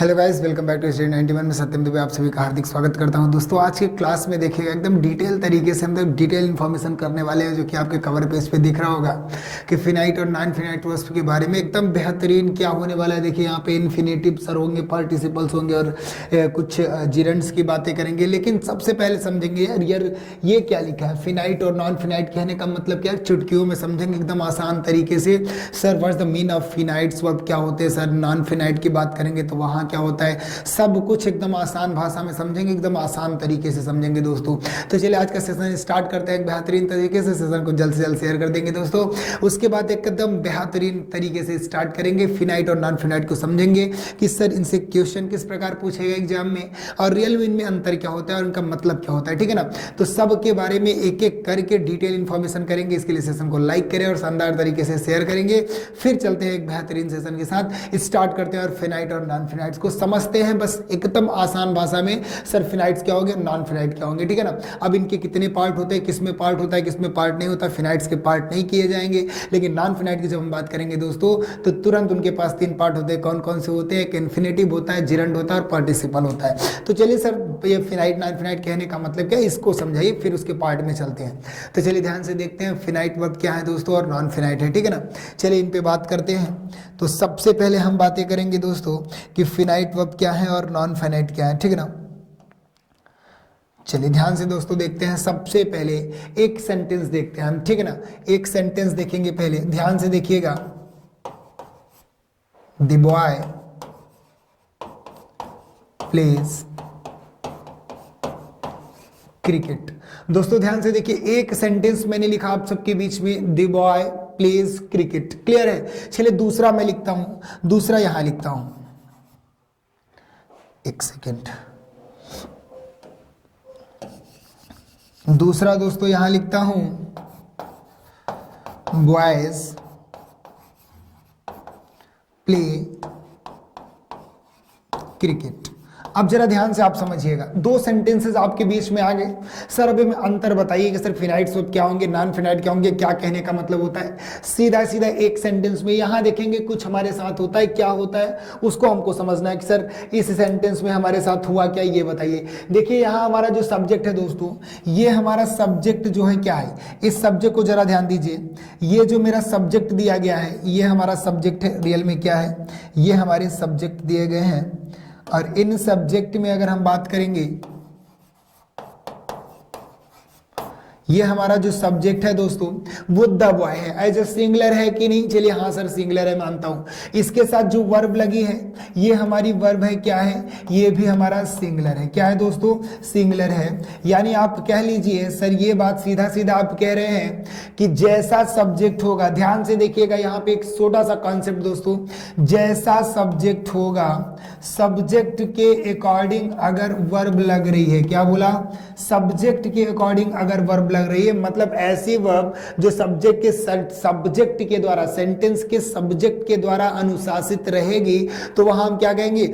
Hello guys, welcome back to study 91 में सत्यम दुबे आप सभी का हार्दिक स्वागत करता हूं। दोस्तों आज के क्लास में देखिएगा एकदम डिटेल तरीके से हम लोग डिटेल इन्फॉर्मेशन करने वाले हैं, जो कि आपके कवर पेज पे दिख रहा होगा कि फिनाइट और नॉन फिनाइट वर्ब्स के बारे में एकदम बेहतरीन क्या होने वाला है। देखिए यहाँ पे इन्फिनेटिव सर होंगे, पार्टिसिपल्स होंगे और कुछ जिरेंट्स की बातें करेंगे। लेकिन सबसे पहले समझेंगे यार ये क्या लिखा है, फिनाइट और नॉन फिनाइट कहने का मतलब क्या है, चुटकियों में समझेंगे एकदम आसान तरीके से। Sir what's the mean of finites verb क्या होते हैं, सर नॉन फिनाइट की बात करेंगे तो वहाँ क्या होता है, सब कुछ एकदम आसान भाषा में समझेंगे, एकदम आसान तरीके से समझेंगे दोस्तों। तो चलिए आज का सेशन स्टार्ट करते हैं बेहतरीन तरीके से। सेशन को जल्द से जल्द शेयर कर देंगे दोस्तों। उसके बाद एकदम बेहतरीन तरीके से स्टार्ट करेंगे, फिनाइट और नॉन फिनाइट को समझेंगे कि सर इनसे क्वेश्चन किस प्रकार पूछेगा एग्जाम में, और रियल में इनमें अंतर क्या होता है और उनका मतलब क्या होता है, ठीक है ना। तो सब के बारे में एक एक करके डिटेल इन्फॉर्मेशन करेंगे। इसके लिए सेशन को लाइक करें और शानदार तरीके से शेयर करेंगे। फिर चलते हैं एक बेहतरीन सेशन के साथ, स्टार्ट करते हैं और फिनाइट और नॉन फिनाइट्स को समझते हैं बस एकदम आसान भाषा में। सर फिनाइट्स क्या होंगे, नॉन फिनाइट क्या होंगे, ठीक है ना। अब इनके कितने पार्ट होते हैं, किसमें पार्ट होता है, किसमें पार्ट नहीं होता। फिनाइट्स के पार्ट नहीं किए जाएंगे, लेकिन नॉन फिनाइट की जब हम बात करेंगे दोस्तों तो तुरंत उनके पास 3 पार्ट होते हैं। कौन कौन से होते हैं, एक इन्फिनेटिव होता है, जिरंड होता है और पार्टिसिपल होता है। तो चलिए सर ये फिनाइट नॉन फिनाइट कहने का मतलब क्या है, इसको समझाइए, फिर उसके पार्ट में चलते हैं। तो चलिए ध्यान से देखते हैं फिनाइट वर्ब क्या है दोस्तों और नॉन फिनाइट है, ठीक है ना। चलिए इन पे बात करते हैं। तो सबसे पहले हम बातें करेंगे दोस्तों कि फिनाइट वर्ब क्या है और नॉन फिनाइट क्या है, ठीक है ना। चलिए ध्यान से दोस्तों देखते हैं। सबसे पहले एक सेंटेंस देखते हैं हम, ठीक है ना। एक सेंटेंस देखेंगे पहले, ध्यान से देखिएगा। The boy pledge cricket. दोस्तों ध्यान से देखिए, एक सेंटेंस मैंने लिखा आप सबके बीच में, the boy pledge cricket, clear है। चलिए दूसरा मैं लिखता हूं, दूसरा यहां लिखता हूं, एक सेकेंड। दूसरा दोस्तों यहां लिखता हूं, बॉयज प्ले क्रिकेट। अब जरा ध्यान से आप समझिएगा, 2 सेंटेंसेस आपके बीच में आ गए। सर अभी में अंतर बताइए कि सर फिनाइट्स वर्ब क्या होंगे, नॉन फिनाइट क्या होंगे, क्या कहने का मतलब होता है। सीधा सीधा एक सेंटेंस में यहां देखेंगे कुछ हमारे साथ होता है, क्या होता है उसको हमको समझना है कि सर इस सेंटेंस में हमारे साथ हुआ क्या, ये बताइए। देखिए यहां हमारा जो सब्जेक्ट है दोस्तों, ये हमारा सब्जेक्ट जो है क्या है, इस सब्जेक्ट को जरा ध्यान दीजिए। ये जो मेरा सब्जेक्ट दिया गया है, ये हमारा सब्जेक्ट है। रियल में क्या है, ये हमारे सब्जेक्ट दिए गए हैं। और इन सब्जेक्ट में अगर हम बात करेंगे, ये हमारा जो सब्जेक्ट है दोस्तों वो द बॉय है। एज ए सिंगुलर है कि नहीं, चलिए हाँ सर सिंगुलर है, मानता हूं। इसके साथ जो वर्ब लगी है, ये हमारी वर्ब है, क्या है, ये भी हमारा सिंगुलर है। क्या है दोस्तों, सिंगुलर है। यानी आप कह लीजिए सर ये बात सीधा सीधा आप कह रहे हैं कि जैसा सब्जेक्ट होगा, ध्यान से देखिएगा यहाँ पे एक छोटा सा कॉन्सेप्ट दोस्तों, जैसा सब्जेक्ट होगा, सब्जेक्ट के अकॉर्डिंग अगर वर्ब लग रही है, क्या बोला, सब्जेक्ट के अकॉर्डिंग अगर वर्ब लग रही है, मतलब ऐसी वर्ब जो सब्जेक्ट के द्वारा, सेंटेंस के सब्जेक्ट के द्वारा अनुशासित रहेगी, तो वहां हम क्या कहेंगे,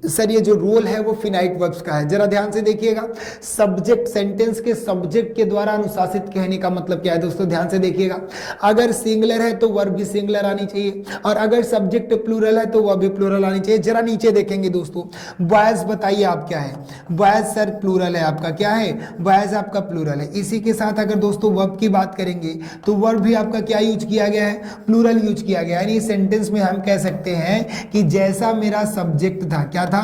सर ये जो रोल है वो फिनाइट वर्ब्स का है। जरा ध्यान से देखिएगा, सब्जेक्ट, सेंटेंस के सब्जेक्ट के द्वारा अनुशासित कहने का मतलब क्या है दोस्तों, ध्यान से देखिएगा। अगर सिंगुलर है तो वर्ब भी सिंगुलर आनी चाहिए, और अगर सब्जेक्ट प्लूरल है तो वह भी प्लूरल आनी चाहिए। जरा नीचे देखेंगे दोस्तों, बॉयज बताइए आप क्या है, बॉयज सर प्लूरल है आपका, क्या है, बॉयज आपका प्लूरल है। इसी के साथ अगर दोस्तों वर्ब की बात करेंगे तो वर्ब भी आपका क्या यूज किया गया है, प्लूरल यूज किया गया है। यानी सेंटेंस में हम कह सकते हैं कि जैसा मेरा सब्जेक्ट था, क्या था,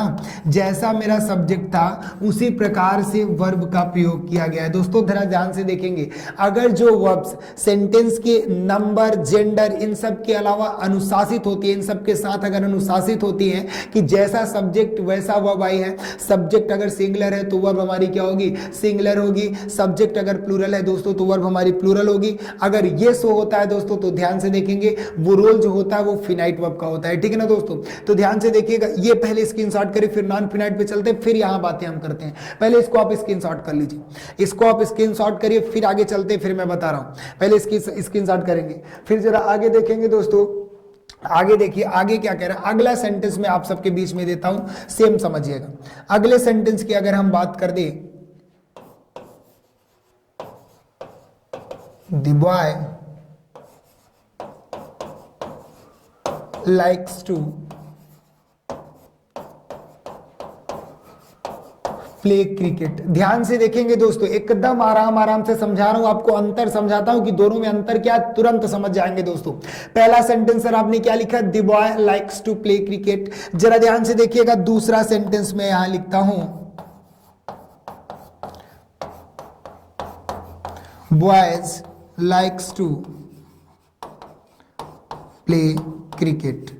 जैसा मेरा सब्जेक्ट था उसी प्रकार से वर्ब का प्रयोग किया गया है। दोस्तों जरा ध्यान से देखेंगे, अगर जो वर्ब्स सेंटेंस के नंबर, जेंडर, इन सब के अलावा अनुशासित होती है, इन सब के साथ अगर अनुशासित होती हैं कि जैसा सब्जेक्ट वैसा वर्ब आई है, सब्जेक्ट अगर सिंगुलर है तो वर्ब हमारी क्या होगी, सिंगुलर होगी। सब्जेक्ट अगर प्लूरल है दोस्तों तो वर्ब हमारी प्लूरल होगी। अगर ये सो होता है दोस्तों तो ध्यान से देखेंगे वो रोल जो होता है वो फिनाइट वर्ब का होता है, ठीक है ना दोस्तों। तो ध्यान से देखिएगा, ये पहले स्क्रीनशॉट करिए, फिर नॉन फिनाइट पे चलते हैं, फिर यहां बातें हम करते हैं। पहले इसको आप स्क्रीनशॉट कर लीजिए, इसको आप स्क्रीनशॉट करिए, फिर आगे चलते हैं, फिर मैं बता रहा हूं। पहले इसकी स्क्रीनशॉट करेंगे, फिर जरा आगे देखेंगे दोस्तों। आगे देखिए, आगे क्या कह रहा है, अगला सेंटेंस में आप सबके बीच में देता हूं, सेम समझिएगा। अगले सेंटेंस की अगर हम बात कर दे, the boy likes to play cricket. ध्यान से देखेंगे दोस्तों, एकदम आराम आराम से समझा रहा हूं आपको, अंतर समझाता हूं कि दोनों में अंतर क्या है, तुरंत समझ जाएंगे दोस्तों। पहला सेंटेंस सर आपने क्या लिखा, the boy likes to play cricket. जरा ध्यान से देखिएगा, दूसरा सेंटेंस में यहां लिखता हूं, boys likes to play cricket.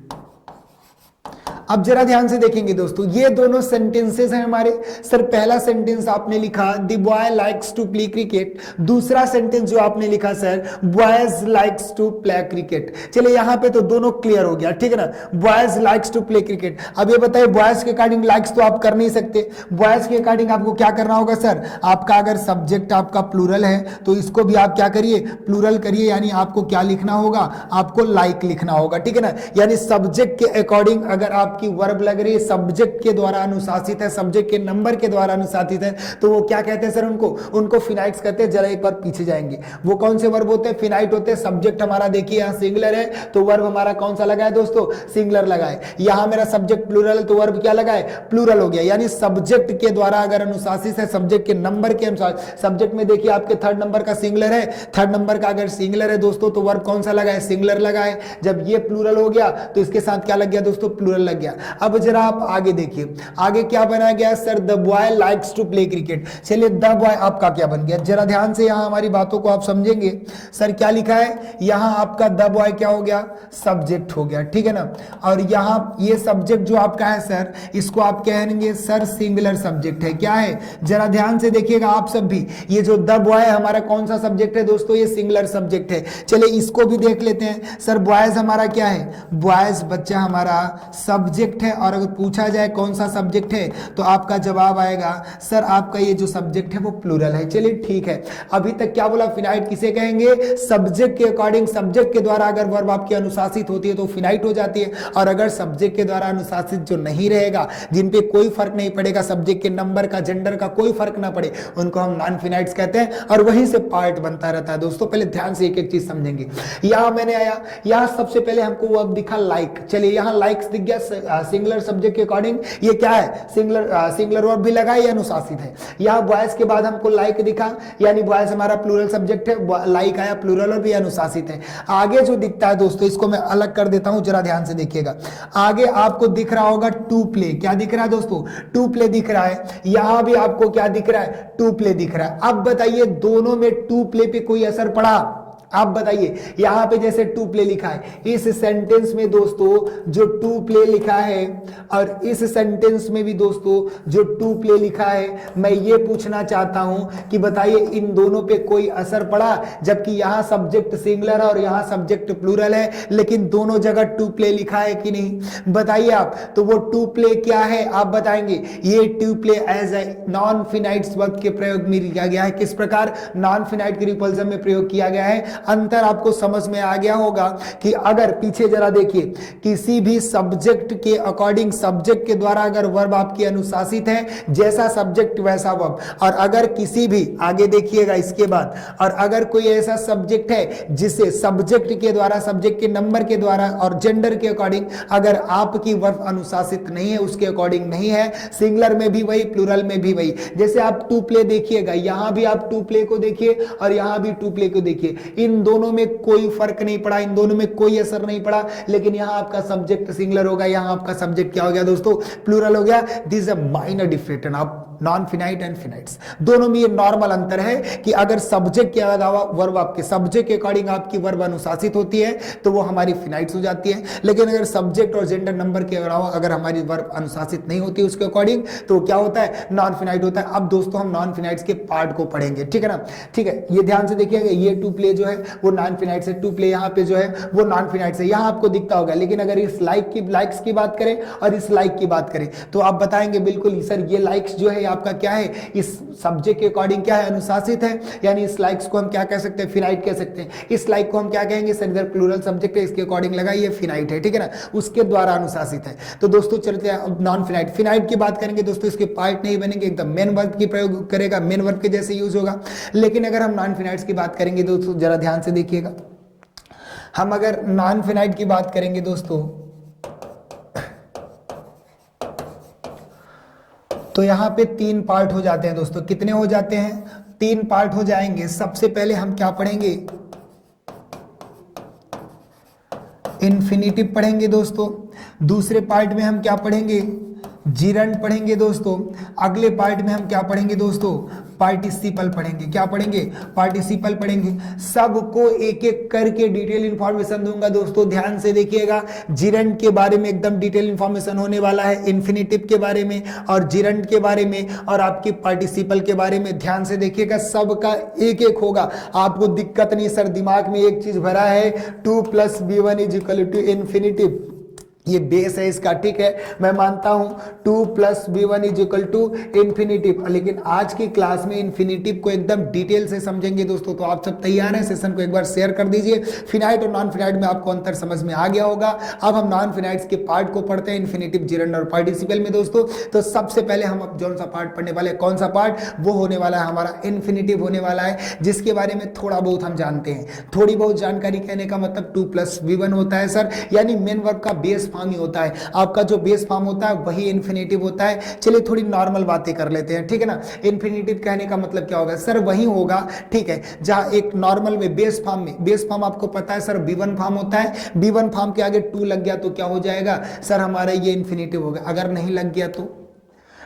अब जरा ध्यान से देखेंगे दोस्तों, ये दोनों सेंटेंसेस हैं हमारे। सर पहला सेंटेंस आपने लिखा the boy likes to play cricket, दूसरा सेंटेंस जो आपने लिखा sir boys likes to play cricket. चलिए यहां पे तो दोनों क्लियर हो गया, ठीक है ना, boys likes to play cricket. अब ये बताइए, बॉयज के अकॉर्डिंग लाइक्स तो आप कर नहीं सकते, बॉयज के अकॉर्डिंग आपको क्या करना होगा सर, आपका अगर सब्जेक्ट आपका प्लूरल है तो इसको भी आप क्या करिए, प्लूरल करिए, यानी आपको क्या लिखना होगा, आपको लाइक लिखना होगा, ठीक है ना। यानी सब्जेक्ट के अकॉर्डिंग अगर आप की वर्ब लग रही है, सब्जेक्ट के द्वारा अनुशासित है, सब्जेक्ट के नंबर के द्वारा अनुशासित है, तो वो क्या कहते हैं सर, उनको फिनाइट्स कहते हैं। जरा एक बार पीछे जाएंगे, वो कौन से वर्ब होते हैं, फिनाइट होते हैं। सब्जेक्ट हमारा देखिए यहां सिंगुलर है तो वर्ब हमारा कौन सा लगा है दोस्तों, सिंगुलर लगा है। यहां मेरा सब्जेक्ट प्लूरल है तो वर्ब क्या लगा है, प्लूरल हो गया। यानी सब्जेक्ट के द्वारा अगर अनुशासित है, सब्जेक्ट के नंबर के अनुसार, सब्जेक्ट में देखिए आपके थर्ड नंबर का सिंगुलर है, थर्ड नंबर का अगर सिंगुलर है दोस्तों तो वर्ब कौन सा लगा है, सिंगुलर लगा है। जब ये प्लूरल हो गया तो इसके साथ क्या लग गया दोस्तों, प्लूरल लग गया। अब जरा आप आगे देखिए, आगे क्या बनाया गया sir, the boy likes to play cricket. चलिए द बॉय आपका क्या बन गया, जरा ध्यान से यहां हमारी बातों को आप समझेंगे। सर क्या लिखा है, यहां आपका द बॉय क्या हो गया, सब्जेक्ट हो गया, ठीक है ना। और यहां ये सब्जेक्ट जो आपका है सर, इसको आप कहेंगे सर सिंगुलर सब्जेक्ट है, क्या है, जरा ध्यान से देखिएगा आप सब भी। ये जो द बॉय हमारा कौन सा सब्जेक्ट है दोस्तों, ये सिंगुलर सब्जेक्ट है। चलिए इसको भी देख लेते हैं। सर बॉयज हमारा क्या है, बॉयज बच्चा हमारा सब्जेक्ट है, और अगर पूछा जाए कौन सा सब्जेक्ट है तो आपका जवाब आएगा सर आपका ये जो सब्जेक्ट है वो प्लूरल है। चलिए ठीक है, अभी तक क्या बोला, फिनाइट किसे कहेंगे, सब्जेक्ट के अकॉर्डिंग, सब्जेक्ट के द्वारा अगर वर्ब आपकी अनुशासित होती है तो फिनाइट हो जाती है, और अगर सब्जेक्ट के द्वारा अनुशासित जो नहीं रहेगा, जिन पे कोई फर्क नहीं पड़ेगा, सब्जेक्ट के नंबर का, जेंडर का कोई फर्क ना पड़े, उनको हम नॉन फिनाइट्स कहते हैं, और वहीं से पार्ट बनता रहता है दोस्तों। पहले ध्यान से एक एक चीज समझेंगे। यहां मैंने आया, यहां सबसे पहले हमको वर्ब दिखा लाइक। चलिए यहां लाइक्स दिख गया, सिंगुलर सब्जेक्ट के अकॉर्डिंग ये क्या है, सिंगुलर वर्ब भी लगा है, ये अनुशासित है। यहां बॉयज के बाद हमको लाइक दिखा, यानी बॉयज हमारा प्लूरल सब्जेक्ट है, लाइक आया प्लूरल और भी अनुशासित है। आगे जो दिखता है दोस्तों, इसको मैं अलग कर देता हूं, जरा ध्यान से देखिएगा। आगे आपको दिख रहा होगा टू प्ले, क्या दिख रहा है दोस्तों, टू प्ले दिख रहा है। यहां भी आपको क्या दिख रहा है, टू प्ले दिख रहा है। अब बताइए दोनों में टू प्ले पे कोई असर पड़ा, आप बताइए। यहां पे जैसे टू प्ले लिखा है, इस सेंटेंस में दोस्तों जो टू प्ले लिखा है, और इस सेंटेंस में भी दोस्तों जो टू प्ले लिखा है, मैं ये पूछना चाहता हूं कि बताइए इन दोनों पे कोई असर पड़ा, जबकि यहां सब्जेक्ट सिंगुलर है और यहां सब्जेक्ट प्लूरल है, लेकिन दोनों जगह टू प्ले लिखा है कि नहीं, बताइए आप। तो वो टू प्ले क्या है आप बताएंगे, ये to play as a non finites verb के प्रयोग में किया गया है। किस प्रकार, नॉन फिनाइट के रिपल्सन में प्रयोग किया गया है। अंतर आपको समझ में आ गया होगा कि अगर पीछे जरा देखिए, किसी भी सब्जेक्ट के अकॉर्डिंग, सब्जेक्ट के द्वारा अगर वर्ब आपकी अनुशासित है, जैसा सब्जेक्ट वैसा वर्ब, और अगर किसी भी, आगे देखिएगा इसके बाद, और अगर कोई ऐसा सब्जेक्ट है जिसे सब्जेक्ट के द्वारा, सब्जेक्ट के नंबर के द्वारा और जेंडर के अकॉर्डिंग अगर आपकी वर्ब अनुशासित नहीं है, उसके अकॉर्डिंग नहीं है, सिंगुलर में भी वही, प्लूरल में भी वही। जैसे आप टू प्ले देखिएगा, यहां भी आप टू प्ले को देखिए और यहां भी टू प्ले को देखिए, इन दोनों में कोई फर्क नहीं पड़ा, इन दोनों में कोई असर नहीं पड़ा, लेकिन यहां आपका सब्जेक्ट सिंगुलर होगा, यहां आपका सब्जेक्ट क्या हो गया दोस्तों, प्लूरल हो गया। This is a minor difference of non finite and finites. दोनों में ये नॉर्मल अंतर है कि अगर सब्जेक्ट के अलावा वर्ब, आपके सब्जेक्ट के अकॉर्डिंग आपकी वर्ब अनुशासित होती है तो वो हमारी फिनाइट्स हो जाती है, लेकिन अगर सब्जेक्ट और जेंडर नंबर के अलावा अगर हमारी वर्ब अनुशासित नहीं होती उसके अकॉर्डिंग तो क्या होता है, नॉन फिनाइट होता है। अब दोस्तों हम नॉन फिनाइट्स के पार्ट को पढ़ेंगे, ठीक है ना। ठीक है, ये ध्यान से देखिएगा, ये टू प्ले जो है वो नॉन फिनाइट से, टू प्ले यहाँ पे जो है वो नॉन फिनाइट से, यहाँ आपको दिखता होगा। लेकिन अगर इस लाइक्स की बात करें और इस लाइक की बात करें तो आप बताएंगे बिल्कुल सर ये लाइक्स जो है आपका क्या है, इस सब्जेक्ट के अकॉर्डिंग क्या है, अनुशासित है, यानी इस लाइक्स को हम क्या कह सकते हैं, फिनाइट कह सकते हैं। इस लाइक को हम क्या कहेंगे सर, इधर प्लूरल सब्जेक्ट है, इसके अकॉर्डिंग लगा ये फिनाइट है, ठीक है ना, उसके द्वारा अनुशासित है। तो दोस्तों चलते हैं नॉन फिनाइट। फिनाइट की बात करेंगे दोस्तों, इसके पार्ट नहीं बनेंगे, एकदम मेन वर्ब की प्रयोग करेगा, मेन वर्ब के जैसे यूज होगा। लेकिन अगर हम नॉन फिनाइट्स की बात करेंगे दोस्तों, जरा ध्यान से देखिएगा, हम अगर नॉन फिनाइट की बात करेंगे दोस्तों तो यहाँ पे 3 पार्ट हो जाते हैं दोस्तों। कितने हो जाते हैं? 3 पार्ट हो जाएंगे। सबसे पहले हम क्या पढ़ेंगे? इन्फिनिटिव पढ़ेंगे दोस्तों। दूसरे पार्ट में हम क्या पढ़ेंगे? जिरंड पढ़ेंगे दोस्तों। अगले पार्ट में हम क्या पढ़ेंगे दोस्तों? पार्टिसिपल पढ़ेंगे। क्या पढ़ेंगे? पार्टिसिपल पढ़ेंगे। सबको एक एक करके डिटेल इंफॉर्मेशन दूंगा दोस्तों, ध्यान से देखिएगा। जिरंड के बारे में एकदम डिटेल इंफॉर्मेशन होने वाला है, इन्फिनिटिव के बारे में और जिरंड के बारे में और आपकी पार्टिसिपल के बारे में। ध्यान से देखिएगा, सबका एक एक होगा, आपको दिक्कत नहीं। सर दिमाग में एक चीज भरा है 2 + b1 = इन्फिनिटिव, ये बेस है इसका, ठीक है, मैं मानता हूं 2 + b1 = इन्फिनिटिव। लेकिन आज की क्लास में इन्फिनिटिव को एकदम डिटेल से समझेंगे दोस्तों। तो आप सब तैयार हैं? सेशन को एक बार शेयर कर दीजिए। फिनाइट और नॉन फिनाइट में आपको अंतर समझ में आ गया होगा। अब हम नॉन फिनाइट्स के पार्ट को पढ़ते हैं, इन्फिनिटिव, जिरंड और पार्टिसिपल में दोस्तों। तो सबसे पहले हम अब कौन सा पार्ट पढ़ने वाले हैं? कौन सा पार्ट? वो होने वाला है हमारा इन्फिनिटिव होने वाला है, जिसके बारे में थोड़ा बहुत हम जानते हैं। थोड़ी बहुत जानकारी कहने का मतलब 2 + b1 होता है सर, यानी मेन वर्ब का बेस फॉर्म ही होता है। आपका जो बेस फॉर्म होता है वही इन्फिनिटिव होता है। चलिए थोड़ी नॉर्मल बातें कर लेते हैं, ठीक है ना। इन्फिनिटिव कहने का मतलब क्या होगा सर? वही होगा, ठीक है, जहां एक नॉर्मल में बेस फॉर्म में, बेस फॉर्म आपको पता है सर b1 फॉर्म होता है। b1 फॉर्म के आगे 2 लग गया तो क्या हो जाएगा सर? हमारा ये इन्फिनिटिव होगा। अगर नहीं लग गया तो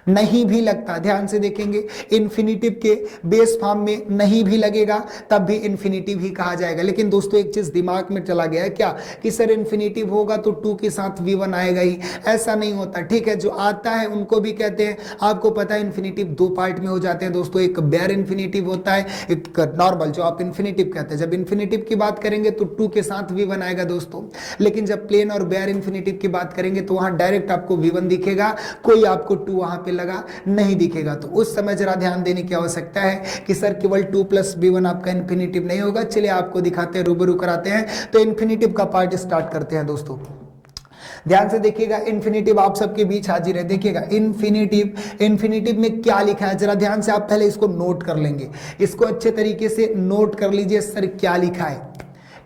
नहीं भी लगता, ध्यान से देखेंगे, इन्फिनिटिव के बेस फॉर्म में नहीं भी लगेगा तब भी इन्फिनिटिव ही कहा जाएगा। लेकिन दोस्तों एक चीज दिमाग में चला गया है क्या कि सर इन्फिनिटिव होगा तो 2 के साथ v1 आएगा ही, ऐसा नहीं होता, ठीक है। जो आता है उनको भी कहते हैं, आपको पता है इन्फिनिटिव 2 पार्ट में हो जाते हैं दोस्तों। एक बेयर इन्फिनिटिव होता है, एक नॉर्मल जो आप इन्फिनिटिव कहते हैं। जब इन्फिनिटिव की बात करेंगे तो 2 के साथ v1 आएगा दोस्तों, लेकिन जब प्लेन और बेयर इन्फिनिटिव की बात करेंगे तो वहां डायरेक्ट आपको v1 दिखेगा, कोई आपको 2 वहां पे लगा नहीं दिखेगा। तो उस समय जरा ध्यान देने की आवश्यकता है कि सर केवल 2 + b1 आपका इन्फिनिटिव नहीं होगा। चलिए आपको दिखाते हैं, रूबरू कराते हैं। तो इन्फिनिटिव का पार्ट स्टार्ट करते हैं दोस्तों। ध्यान से देखिएगा, इन्फिनिटिव आप सबके बीच हाजिर है। देखिएगा इन्फिनिटिव में क्या लिखा है, जरा ध्यान से आप पहले इसको नोट कर लेंगे, इसको अच्छे तरीके से नोट कर लीजिए। सर क्या लिखा है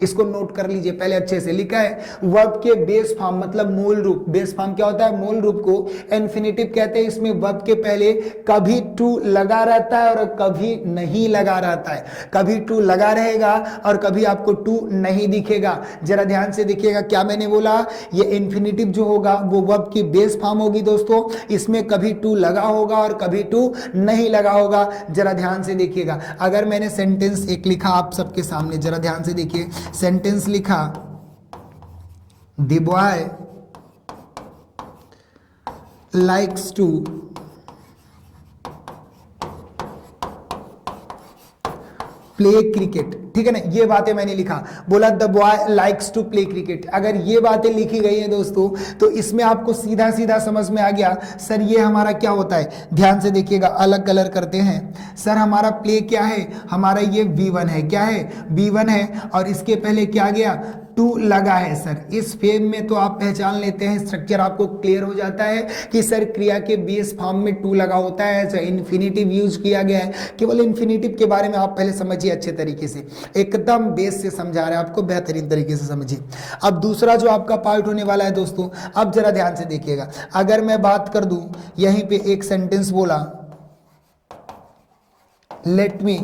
इसको नोट कर लीजिए पहले अच्छे से। लिखा है वर्ब के बेस फॉर्म मतलब मूल रूप। बेस फॉर्म क्या होता है? मूल रूप को इन्फिनिटिव कहते हैं। इसमें वर्ब के पहले कभी 2 लगा रहता है और कभी नहीं लगा रहता है। कभी 2 लगा रहेगा और कभी आपको 2 नहीं दिखेगा। जरा ध्यान से देखिएगा, क्या मैंने बोला? ये इन्फिनिटिव जो होगा वो वर्ब की बेस फॉर्म होगी दोस्तों। इसमें कभी 2 लगा होगा और कभी 2 नहीं लगा होगा। जरा ध्यान से देखिएगा, अगर मैंने सेंटेंस एक लिखा आप सबके सामने, जरा ध्यान से देखिए, सेंटेंस लिखा the boy likes to play cricket, ठीक है ना। ये बातें मैंने लिखा, बोला the boy likes to play cricket. अगर ये बातें लिखी गई हैं दोस्तों तो इसमें आपको सीधा सीधा समझ में आ गया सर ये हमारा क्या होता है। ध्यान से देखिएगा, अलग कलर करते हैं। सर हमारा प्ले क्या है? हमारा ये v1 है। क्या है? v1 है और इसके पहले क्या गया? 2 लगा है सर। इस फेम में तो आप पहचान लेते हैं, स्ट्रक्चर आपको क्लियर हो जाता है कि सर क्रिया के बेस फॉर्म में 2 लगा होता है, ऐसा इन्फिनिटिव यूज किया गया है। केवल इन्फिनिटिव के बारे में आप पहले समझिए अच्छे तरीके से, एकदम बेस से समझा रहे हैं आपको, बेहतरीन तरीके से समझिए। अब दूसरा जो आपका पार्ट होने वाला है दोस्तों, अब जरा ध्यान से देखिएगा। अगर मैं बात कर दूं, यहीं पे एक सेंटेंस बोला लेट मी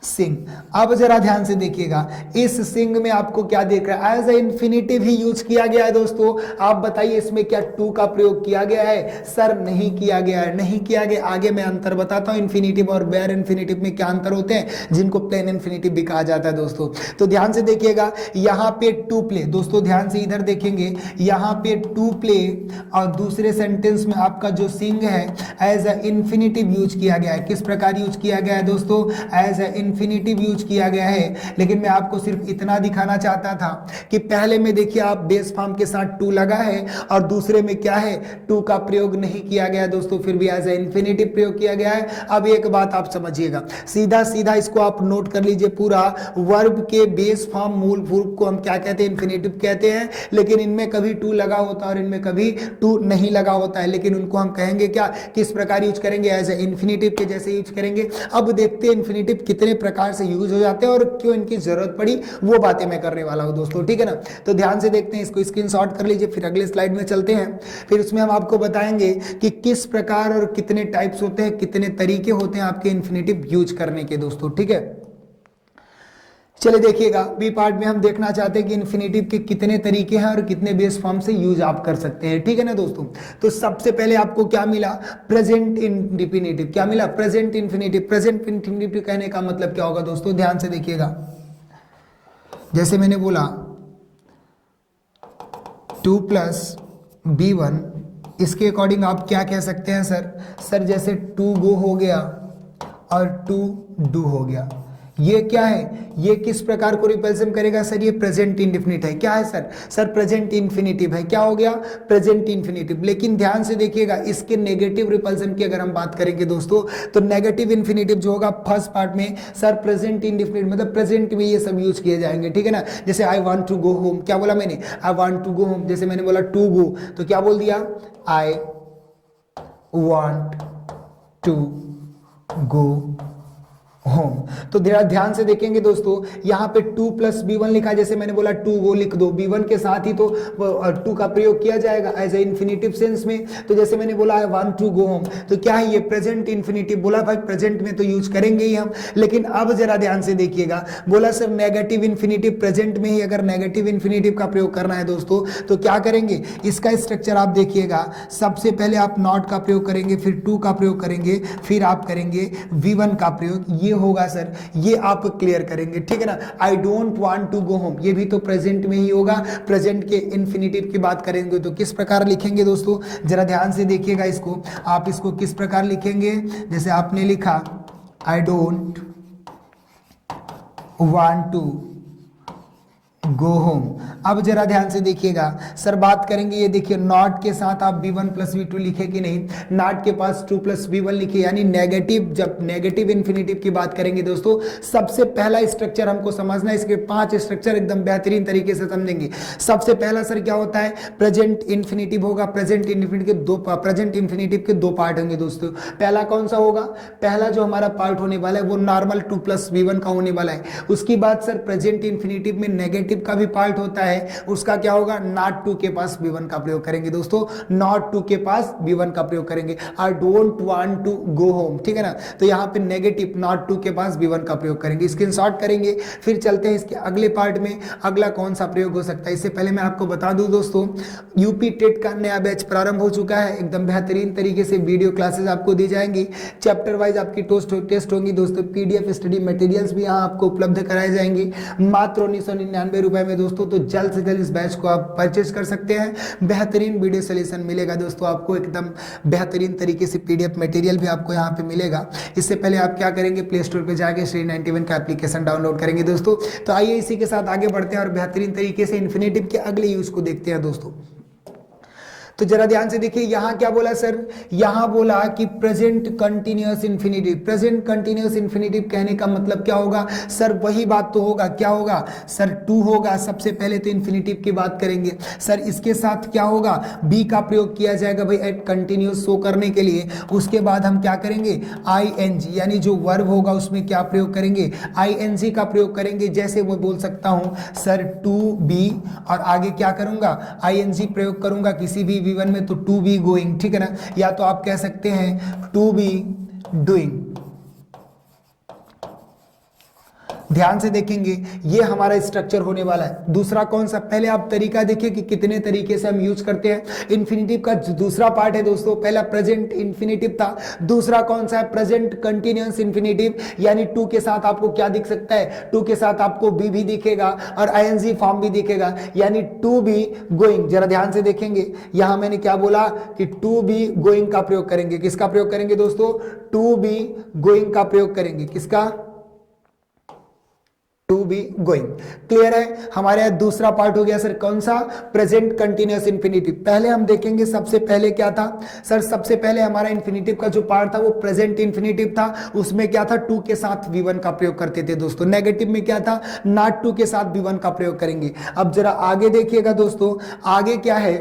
सिंग। अब जरा ध्यान से देखिएगा, इस सिंग में आपको क्या देख रहा है? एज ए इन्फिनिटिव ही यूज किया गया है दोस्तों। आप बताइए इसमें क्या 2 का प्रयोग किया गया है? सर नहीं किया गया है, नहीं किया गया। आगे मैं अंतर बताता हूं इन्फिनिटिव और बेयर इन्फिनिटिव में क्या अंतर होते हैं, जिनको प्लेन इन्फिनिटिव भी कहा जाता है दोस्तों। तो ध्यान से देखिएगा, यहाँ पे 2 प्ले, दोस्तों ध्यान से इधर देखेंगे, यहाँ पे 2 प्ले और दूसरे सेंटेंस में आपका जो सिंग है एज ए इन्फिनिटिव यूज किया गया है। किस प्रकार यूज किया गया है दोस्तों? एज ए इन्फिनिटिव यूज किया गया है। लेकिन मैं आपको सिर्फ इतना दिखाना चाहता था कि पहले में देखिए आप बेस फॉर्म के साथ 2 लगा है और दूसरे में क्या है? 2 का प्रयोग नहीं किया गया दोस्तों, फिर भी एज ए इन्फिनिटिव प्रयोग किया गया है। अब एक बात आप समझिएगा, सीधा सीधा इसको आप नोट कर लीजिए पूरा। वर्ब के बेस फॉर्म मूल रूप को हम क्या कहते हैं? इन्फिनिटिव कहते हैं। लेकिन इनमें कभी 2 लगा होता है और इनमें कभी 2 नहीं लगा होता है, लेकिन उनको हम कहेंगे क्या, किस प्रकार यूज करेंगे? एज ए इन्फिनिटिव के जैसे यूज करेंगे। अब देखते हैं इन्फिनिटिव कितने प्रकार से यूज हो जाते हैं और क्यों इनकी जरूरत पड़ी वो बातें मैं करने वाला हूं दोस्तों, ठीक है ना। तो ध्यान से देखते हैं, इसको स्क्रीनशॉट कर लीजिए, फिर अगले स्लाइड में चलते हैं। फिर उसमें हम आपको बताएंगे कि किस प्रकार और कितने टाइप्स होते हैं, कितने तरीके होते हैं आपके इन्फिनेटिव यूज करने के दोस्तों, ठीक है। चलिए देखिएगा, बी पार्ट में हम देखना चाहते हैं कि इन्फिनेटिव के कितने तरीके हैं और कितने बेस फॉर्म से यूज आप कर सकते हैं, ठीक है ना दोस्तों। तो सबसे पहले आपको क्या मिला, प्रेजेंट इंफिनिटिव। क्या मिला, प्रेजेंट इंफिनिटिव। प्रेजेंट इंफिनिटिव कहने का मतलब क्या होगा दोस्तों, ध्यान से देखिएगा। जैसे मैंने बोला 2 + b1, इसके अकॉर्डिंग आप क्या कह सकते हैं सर जैसे 2 गो हो गया और 2 डू हो गया। ये क्या है, ये किस प्रकार को रिप्रेजेंट करेगा सर, ये प्रेजेंट इंडेफिनिट है। क्या है सर प्रेजेंट इंफिनिटिव है। क्या हो गया, प्रेजेंट इंफिनिटिव। लेकिन ध्यान से देखिएगा, इसके नेगेटिव रिपल्सन की अगर हम बात करेंगे दोस्तों, तो नेगेटिव इंफिनिटिव जो होगा फर्स्ट पार्ट में सर प्रेजेंट इंडेफिनिट, मतलब प्रेजेंट में ये सब यूज किए जाएंगे, ठीक है ना। जैसे I want to go home, क्या बोला मैंने, I want to go home. जैसे मैंने बोला टू गो, तो क्या बोल दिया, I want to go home. तो ध्यान से देखेंगे दोस्तों, यहाँ पे 2 + b1 लिखा, जैसे मैंने बोला 2 गो लिख दो, b1 के साथ ही तो 2 का प्रयोग किया जाएगा एज ए इन्फिनिटिव सेंस में। तो जैसे मैंने बोला I want to go home, तो क्या है ये प्रेजेंट इन्फिनिटिव। बोला भाई प्रेजेंट में तो यूज करेंगे ही हम, लेकिन अब जरा ध्यान से देखिएगा, बोला सर नेगेटिव इन्फिनिटिव, प्रेजेंट में ही अगर नेगेटिव इन्फिनिटिव का प्रयोग करना है दोस्तों, तो क्या करेंगे, इसका स्ट्रक्चर आप देखिएगा। सबसे पहले आप नॉट का प्रयोग करेंगे, फिर 2 का प्रयोग करेंगे, फिर आप करेंगे v1 का प्रयोग। ये होगा सर, ये आप क्लियर करेंगे, ठीक है ना। I don't want to go home, ये भी तो प्रेजेंट में ही होगा। प्रेजेंट के इन्फिनिटिव की बात करेंगे तो किस प्रकार लिखेंगे दोस्तों, जरा ध्यान से देखिएगा इसको। आप इसको किस प्रकार लिखेंगे, जैसे आपने लिखा I don't want to go home. अब जरा ध्यान से देखिएगा सर, बात करेंगे, ये देखिए नॉट के साथ आप b1 + b2 लिखे कि नहीं, नॉट के पास 2 + b1 लिखे, यानी नेगेटिव। जब नेगेटिव इन्फिनिटिव की बात करेंगे दोस्तों, सबसे पहला स्ट्रक्चर हमको समझना है, इसके 5 स्ट्रक्चर एकदम बेहतरीन तरीके से समझेंगे। सबसे पहला सर क्या होता है, प्रेजेंट इन्फिनिटिव होगा। प्रेजेंट इन्फिनिटिव के 2 पार्ट होंगे दोस्तों। पहला कौन सा होगा, पहला जो हमारा पार्ट होने वाला है वो नॉर्मल 2 + b1 का होने वाला है। उसकी बात सर प्रेजेंट इन्फिनिटिव में नेगेटिव का भी पार्ट होता है, उसका क्या होगा, नॉट 2 के पास b1 का प्रयोग करेंगे दोस्तों, नॉट 2 के पास b1 का प्रयोग करेंगे। I don't want to go home, ठीक है ना। तो यहाँ पे नेगेटिव नॉट 2 के पास b1 का प्रयोग करेंगे, स्क्रीनशॉट करेंगे। फिर चलते हैं इसके अगले पार्ट में, अगला कौन सा प्रयोग हो सकता है। इससे पहले मैं आपको बता दूं दोस्तों, यूपी टेट का नया बैच प्रारंभ हो चुका है। एकदम बेहतरीन तरीके से वीडियो क्लासेस आपको दी जाएंगी, चैप्टर वाइज आपकी टेस्ट होंगी दोस्तों। पीडीएफ स्टडी मटेरियल्स भी यहाँ आपको उपलब्ध कराए जाएंगे मात्र 1999 रुपए में दोस्तों। तो जल्द से जल्द इस बैच को आप परचेज कर सकते हैं। बेहतरीन वीडियो सोल्यूशन मिलेगा दोस्तों आपको, एकदम बेहतरीन तरीके से पीडीएफ मटेरियल भी आपको यहाँ पे मिलेगा। इससे पहले आप क्या करेंगे, प्ले स्टोर पे जाके श्री 91 का एप्लीकेशन डाउनलोड करेंगे दोस्तों। तो आइए इसी के साथ आगे बढ़ते हैं और बेहतरीन तरीके से इन्फिनिटिव के अगले यूज को देखते हैं दोस्तों। तो जरा ध्यान से देखिए, यहां क्या बोला सर, यहां बोला कि present continuous infinitive. Present continuous infinitive कहने का मतलब क्या होगा सर, वही बात तो होगा, क्या होगा सर, 2 होगा। सबसे पहले तो इन्फिनिटिव की बात करेंगे सर, इसके साथ क्या होगा, बी का प्रयोग किया जाएगा भाई एट कंटिन्यूअस शो करने के लिए। उसके बाद हम क्या करेंगे, आईएनजी यानी जो वर्ब होगा उसमें क्या प्रयोग करेंगे, आईएनजी का प्रयोग करेंगे। जैसे मैं बोल सकता हूं सर टू बी, और आगे क्या करूंगा, आईएनजी प्रयोग करूंगा किसी भी v1 में, तो टू बी गोइंग, ठीक है ना। या तो आप कह सकते हैं टू बी डूइंग। ध्यान से देखेंगे ये हमारा स्ट्रक्चर होने वाला है। दूसरा कौन सा, पहले आप तरीका देखिए कि कितने तरीके से हम यूज करते हैं। इन्फिनिटिव का दूसरा पार्ट है दोस्तों, पहला प्रेजेंट इन्फिनिटिव था, दूसरा कौन सा है, प्रेजेंट कंटिन्यूअस इन्फिनिटिव। यानी 2 के साथ आपको क्या दिख सकता है, 2 के साथ आपको बी भी दिखेगा और आईएनजी फॉर्म भी दिखेगा, यानी टू बी गोइंग। जरा ध्यान से देखेंगे, यहां मैंने क्या बोला कि टू बी गोइंग का प्रयोग करेंगे। किसका प्रयोग करेंगे दोस्तों, टू बी गोइंग का प्रयोग करेंगे। किसका, टू बी गोइंग। क्लियर है, हमारे यहां दूसरा पार्ट हो गया सर कौन सा, प्रेजेंट कंटिन्यूअस इन्फिनिटिव। पहले हम देखेंगे सबसे पहले क्या था सर, सबसे पहले हमारा इन्फिनिटिव का जो पार्ट था वो प्रेजेंट इन्फिनिटिव था। उसमें क्या था, 2 के साथ v1 का प्रयोग करते थे दोस्तों। नेगेटिव में क्या था, नॉट 2 के साथ v1 का प्रयोग करेंगे। अब जरा आगे देखिएगा दोस्तों, आगे क्या है,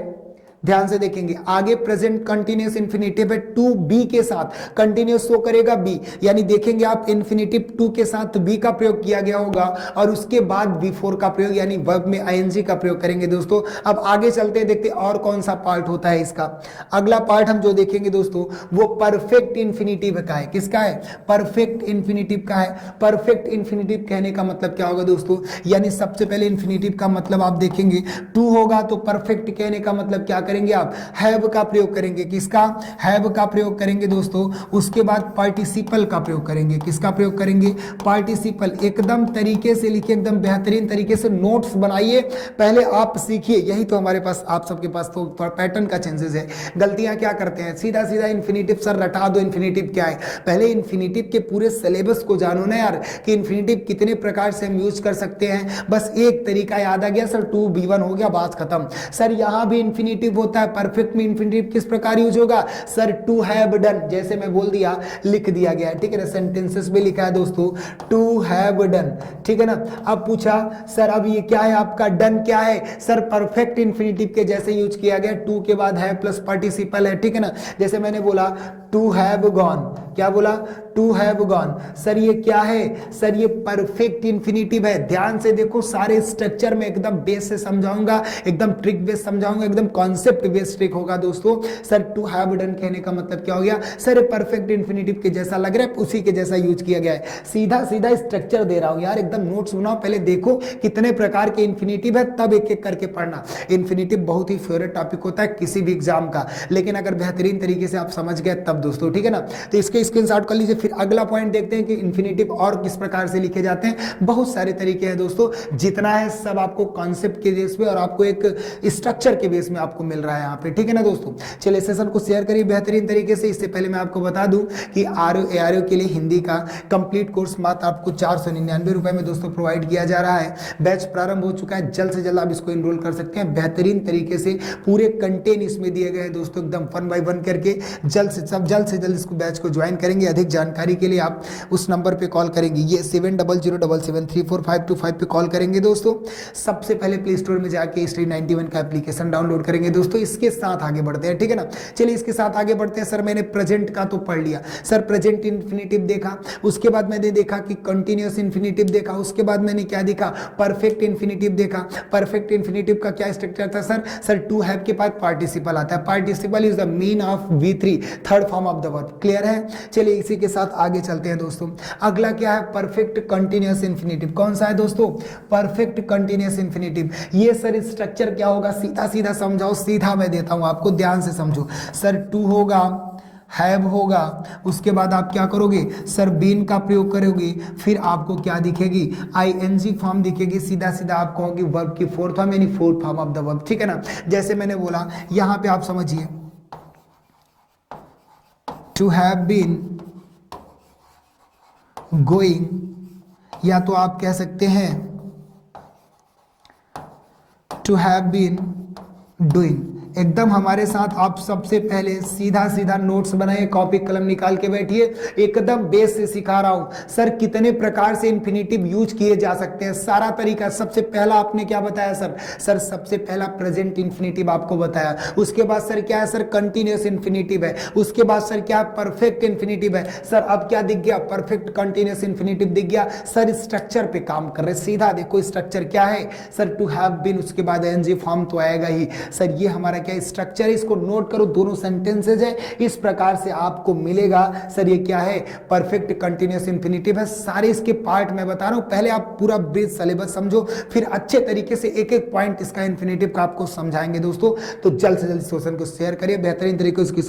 ध्यान से देखेंगे आगे प्रेजेंट कंटिन्यूस इंफिनिटिव है टू बी के साथ, कंटिन्यूस शो करेगा बी, यानी देखेंगे आप इंफिनिटिव टू के साथ बी का प्रयोग किया गया होगा और उसके बाद बिफोर का प्रयोग यानी वर्ब में आईएनजी का प्रयोग करेंगे दोस्तों। अब आगे चलते हैं, देखते और कौन सा पार्ट होता है इसका। अगला पार्ट हम जो देखेंगे दोस्तों वो परफेक्ट इंफिनिटिव का है। किसका है? परफेक्ट इंफिनिटिव का है। परफेक्ट इंफिनिटिव कहने का मतलब क्या होगा दोस्तों, यानी सबसे पहले इंफिनिटिव का मतलब आप देखेंगे टू होगा तो परफेक्ट कहने का मतलब क्या करेंगे आप? हैव का प्रयोग करेंगे। किसका? हैव का प्रयोग करेंगे दोस्तों। उसके बाद पार्टिसिपल का प्रयोग करेंगे। किसका प्रयोग करेंगे? पार्टिसिपल। एकदम तरीके से लिखिए, एकदम बेहतरीन तरीके से नोट्स बनाइए, पहले आप सीखिए। यही तो हमारे पास, आप सबके पास तो पैटर्न का चेंजेस है। गलतियां क्या करते हैं, सीधा सीधा इन्फिनिटिव सर रटा दो, इन्फिनिटिव क्या है। पहले इन्फिनिटिव के पूरे सिलेबस को जानो ना यार, कि इन्फिनिटिव कितने प्रकार से हम यूज कर सकते हैं। बस एक तरीका याद आ गया सर, टू B1 हो गया, बात खत्म। सर यहां भी इन्फिनिटिव होता है, परफेक्ट में इन्फिनिटिव किस प्रकार यूज होगा सर? टू हैव डन, जैसे मैं बोल दिया, लिख दिया गया, ठीक है ना, सेंटेंसेस में लिखा है दोस्तों टू हैव डन, ठीक है ना। अब पूछा सर अब ये क्या है आपका, डन क्या है सर? परफेक्ट इन्फिनिटिव के जैसे यूज किया गया, टू के बाद है प्लस पार्टिसिपल है, ठीक है ना। जैसे मैंने बोला टू हैव गॉन, क्या बोला? To have gone. सर ये क्या है सर? ये परफेक्ट इन्फिनिटिव है। ध्यान से देखो, सारे स्ट्रक्चर में एकदम बेस से समझाऊंगा, एकदम ट्रिक बेस समझाऊंगा, एकदम कॉन्सेप्ट बेस ट्रिक होगा दोस्तों। सर टू हैव डन कहने का मतलब क्या हो गया सर? परफेक्ट इन्फिनिटिव के जैसा लग रहा है, उसी के जैसा यूज किया गया है। सीधा सीधा स्ट्रक्चर दे रहा हूं यार, एकदम नोट्स बनाओ, पहले देखो कितने प्रकार के इन्फिनिटिव है, तब एक एक करके पढ़ना। इन्फिनिटिव बहुत ही फेवरेट टॉपिक होता है किसी भी एग्जाम का, लेकिन अगर बेहतरीन तरीके से आप समझ गए तब दोस्तों, ठीक है ना। तो इसके स्क्रीनशॉट कर लीजिए। फिर अगला पॉइंट देखते हैं कि इन्फिनिटिव और किस प्रकार से लिखे जाते हैं। बहुत सारे तरीके हैं दोस्तों, जितना है सब आपको कॉन्सेप्ट के बेस पे और आपको एक स्ट्रक्चर के बेस में आपको मिल रहा है यहाँ पे, ठीक है ना दोस्तों। चलिए सेशन को शेयर करिए बेहतरीन तरीके से। इससे पहले मैं आपको बता दूं कि ARO के लिए हिंदी का कंप्लीट कोर्स मात्र आपको 499 रुपए में दोस्तों प्रोवाइड किया जा रहा है। बैच प्रारंभ हो चुका है, जल्द से जल्द आप इसको एनरोल कर सकते हैं। बेहतरीन तरीके से पूरे कंटेंट इसमें दिए गए हैं दोस्तों, एकदम 1 बाय 1 करके। जल्द से जल्द इसको बैच को ज्वाइन करेंगे। अधिक जानकारी के लिए आप उस नंबर पे कॉल करेंगे, ये 7007734525 पे कॉल करेंगे दोस्तों। सबसे पहले प्ले स्टोर में जाके Study91 का एप्लीकेशन डाउनलोड करेंगे दोस्तों। इसके साथ आगे बढ़ते हैं, ठीक है ना। चलिए इसके साथ आगे बढ़ते हैं। सर मैंने प्रेजेंट का तो पढ़ लिया सर, प्रेजेंट इन्फिनिटिव देखा, उसके बाद मैंने देखा कि कंटिन्यूअस इन्फिनिटिव देखा, उसके बाद मैंने क्या देखा? परफेक्ट इन्फिनिटिव देखा। परफेक्ट इन्फिनिटिव का क्या स्ट्रक्चर था सर? सर टू हैव के बाद पार्टिसिपल आता है। Participle is the mean of V3, third form of the verb. Clear है? चलिए इसी के साथ आगे चलते हैं दोस्तों। अगला क्या है? Perfect continuous infinitive. कौन सा है दोस्तों? Perfect continuous infinitive. ये सर स्ट्रक्चर क्या होगा? सीधा सीधा समझाओ, सीधा मैं देता हूं आपको, ध्यान से समझो। सर टू होगा, हैव होगा, उसके बाद आप क्या करोगे सर? बीन का प्रयोग करोगे, फिर आपको क्या दिखेगी? आईएनजी फॉर्म दिखेगी। सीधा सीधा आप कहोगे वर्ब की फोर्थ फॉर्म यानी fourth form of the verb, ठीक है ना। जैसे मैंने बोला यहां पे आप समझिए, टू हैव बीन गोइंग, या तो आप कह सकते हैं टू हैव बीन डूइंग। एकदम हमारे साथ आप सबसे पहले सीधा सीधा नोट्स बनाइए, कॉपी कलम निकाल के बैठिए। एकदम बेस से सिखा रहा हूं सर कितने प्रकार से इन्फिनिटिव यूज किए जा सकते हैं, सारा तरीका। सबसे पहला आपने क्या बताया सर? सर सबसे पहला प्रेजेंट इन्फिनिटिव आपको बताया। उसके बाद सर क्या है सर? कंटिन्यूअस इन्फिनिटिव है। उसके बाद सर क्या? परफेक्ट इन्फिनिटिव है। सर अब क्या दिख गया? परफेक्ट कंटिन्यूअस इन्फिनिटिव दिख गया। सर स्ट्रक्चर पे काम कर रहे, सीधा देखो स्ट्रक्चर क्या है सर? टू हैव बीन, उसके बाद एनजी फॉर्म तो आएगा ही सर। ये हमारा क्या स्ट्रक्चर है, इसको नोट करो, दोनों सेंटेंसेज है, इस प्रकार से आपको मिलेगा। सर ये क्या है? परफेक्ट कंटिन्यूअस इन्फिनिटिव है। सारे इसके पार्ट मैं बता रहा हूं, पहले आप पूरा ब्रीफ सिलेबस समझो, फिर अच्छे तरीके से एक एक पॉइंट इसका इन्फिनिटिव का आपको समझाएंगे दोस्तों। तो जल्द से जल्द सेशन को शेयर करिए, बेहतरीन तरीके से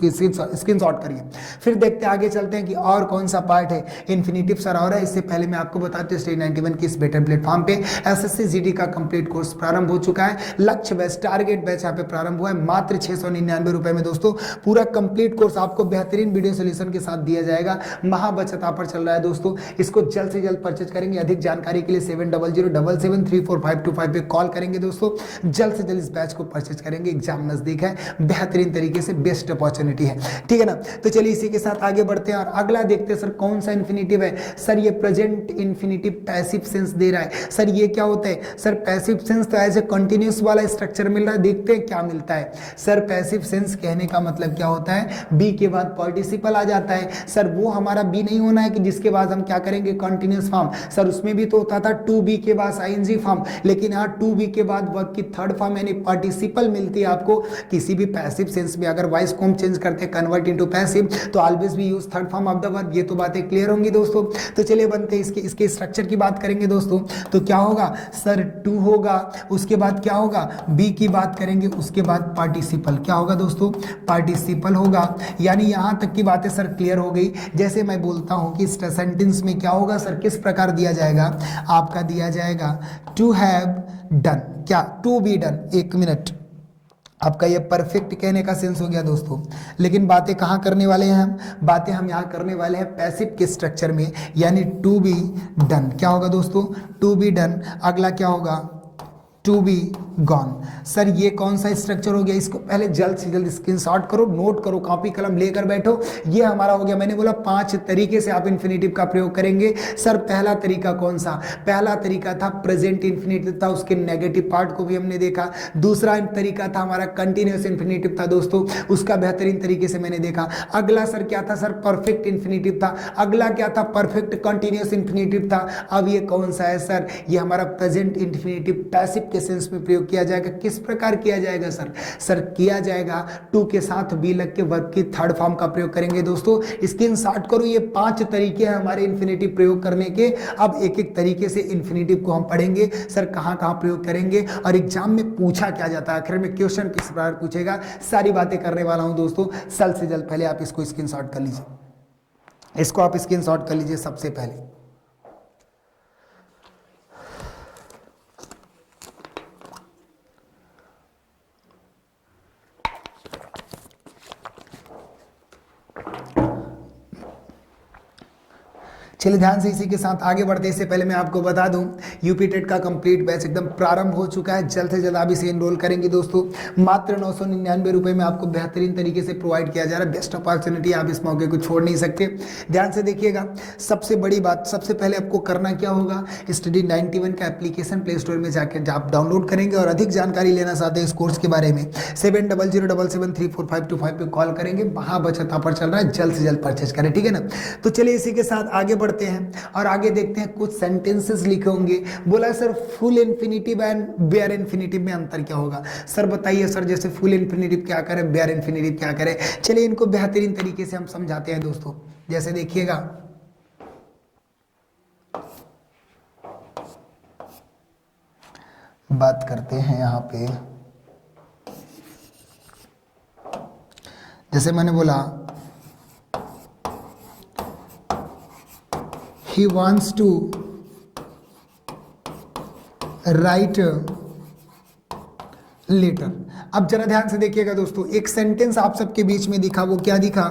स्क्रीनशॉट करिए। फिर देखते आगे चलते हैं कि और कौन सा पार्ट है इन्फिनिटिव सर और है। इससे पहले मैं आपको बताती हूँ Study91 की इस बेटर प्लेटफॉर्म पे SSC GD का कंप्लीट कोर्स प्रारंभ हो चुका है। लक्ष्य बैच, टारगेट बैच यहाँ पे प्रारंभ हुआ है मात्र 699 रुपए में दोस्तों। पूरा कंप्लीट कोर्स आपको बेहतरीन वीडियो सोल्यूशन के साथ दिया जाएगा। महाबचत ऑफर चल रहा है दोस्तों, इसको जल्द से जल्द परचेज करेंगे। अधिक जानकारी के लिए 7007734525 पे कॉल करेंगे दोस्तों। जल्द से जल्द इस बैच को परचेज करेंगे, एग्जाम नजदीक है, बेहतरीन तरीके से बेस्ट अपॉर्चुनिटी है, ठीक है ना। तो चलिए इसी के साथ आगे बढ़ते हैं और अगला देखते हैं सर कौन सा इन्फिनिटिव है। सर ये present infinitive passive sense they रहा है। सर ये क्या होता है सर? पैसिव सेंस तो एज ए कंटिन्यूअस वाला स्ट्रक्चर मिल रहा है, देखते हैं क्या मिलता है। है? सर पैसिव सेंस कहने का मतलब क्या होता है? बी के बाद पार्टिसिपल आ जाता है। सर वो हमारा बी नहीं होना है कि जिसके बाद हम क्या करेंगे कंटिन्यूअस फॉर्म। सर उसमें भी तो होता था टू बी के बाद आईएनजी फॉर्म, लेकिन यहाँ टू बी के बाद वर्ब की थर्ड फॉर्म यानी पार्टिसिपल मिलती है आपको। किसी भी पैसिव सेंस में अगर वॉइस को हम चेंज करते हैं कन्वर्ट इनटू पैसिव तो ऑलवेज भी use third form of the verb. ये तो बातें क्लियर होंगी दोस्तों। तो चलिए बनते हैं इसके स्ट्रक्चर की बात करेंगे दोस्तों। तो क्या होगा सर? टू होगा, उसके बाद क्या होगा? बी की बात करेंगे, उसके बाद पार्टिसिपल क्या होगा दोस्तों? पार्टिसिपल होगा। यानी यहां तक की बातें सर क्लियर हो गई। जैसे मैं बोलता हूं कि सेंटेंस में क्या होगा सर, किस प्रकार दिया जाएगा? आपका दिया जाएगा टू हैव डन, क्या टू बी डन। एक मिनट, आपका ये परफेक्ट कहने का सेंस हो गया दोस्तों। लेकिन बातें कहाँ करने वाले हैं हम? बातें हम यहाँ करने वाले हैं पैसिव के स्ट्रक्चर में, यानी टू बी डन। क्या होगा दोस्तों? To be done. अगला क्या होगा? To be gone. सर ये कौन सा स्ट्रक्चर हो गया? इसको पहले जल्द से जल्द स्क्रीनशॉट करो, नोट करो, कॉपी कलम लेकर बैठो। ये हमारा हो गया, मैंने बोला 5 तरीके से आप इन्फिनेटिव का प्रयोग करेंगे। सर पहला तरीका कौन सा? पहला तरीका था प्रेजेंट इन्फिनेटिव था, उसके नेगेटिव पार्ट को भी हमने देखा। दूसरा तरीका था हमारा कंटिन्यूअस इन्फिनेटिव था दोस्तों, उसका बेहतरीन तरीके से मैंने देखा। अगला सर क्या था सर? परफेक्ट इन्फिनेटिव था। अगला क्या था? परफेक्ट कंटिन्यूअस इन्फिनेटिव था। अब ये कौन सा है सर? ये हमारा प्रेजेंट इन्फिनेटिव पैसिव के सेंस में प्रयोग किया जाएगा। किस प्रकार किया जाएगा सर? सर किया जाएगा टू के साथ बी लग के वर्ब की थर्ड फॉर्म का प्रयोग करेंगे दोस्तों। स्क्रीनशॉट करो, ये 5 तरीके हैं हमारे इन्फिनेटिव प्रयोग करने के। अब एक एक तरीके से इन्फिनेटिव को हम पढ़ेंगे, सर कहां कहां प्रयोग करेंगे और एग्जाम में पूछा क्या जाता है, आखिर में क्वेश्चन किस प्रकार पूछेगा, सारी बातें करने वाला हूं दोस्तों। जल्द से जल्द पहले आप इसको स्क्रीनशॉट कर लीजिए, इसको आप स्क्रीनशॉट कर लीजिए सबसे पहले। चलिए ध्यान से इसी के साथ आगे बढ़ते, इससे पहले मैं आपको बता दूं यूपी टेट का कंप्लीट बैच एकदम प्रारंभ हो चुका है। जल्द से जल्द आप इसे एनरोल करेंगे दोस्तों। मात्र 999 रुपये में आपको बेहतरीन तरीके से प्रोवाइड किया जा रहा है। बेस्ट अपॉर्चुनिटी, आप इस मौके को छोड़ नहीं सकते। ध्यान से देखिएगा, सबसे बड़ी बात, सबसे पहले आपको करना क्या होगा? स्टडी 91 का एप्लीकेशन प्ले स्टोर में जाकर आप डाउनलोड करेंगे और अधिक जानकारी लेना चाहते हैं इस कोर्स के बारे में 7007734525 पे कॉल करेंगे। वहाँ बचत ऑफर चल रहा है, जल्द से जल्द परचेज करें, ठीक है ना। तो चलिए इसी के साथ आगे बढ़ते हैं और आगे देखते हैं। कुछ सेंटेंसेस लिखे होंगे, बोला sir full infinitive and bare infinitive में अंतर क्या होगा? सर बताइए सर, जैसे फुल इन्फिनिटिव क्या करें, बेयर इन्फिनिटिव क्या करें? चलिए इनको बेहतरीन तरीके से हम समझाते हैं दोस्तों। जैसे देखिएगा, बात करते हैं यहां पे, जैसे मैंने बोला he wants to write a letter। अब जरा ध्यान से देखिएगा दोस्तों, एक सेंटेंस आप सबके बीच में दिखा, वो क्या दिखा?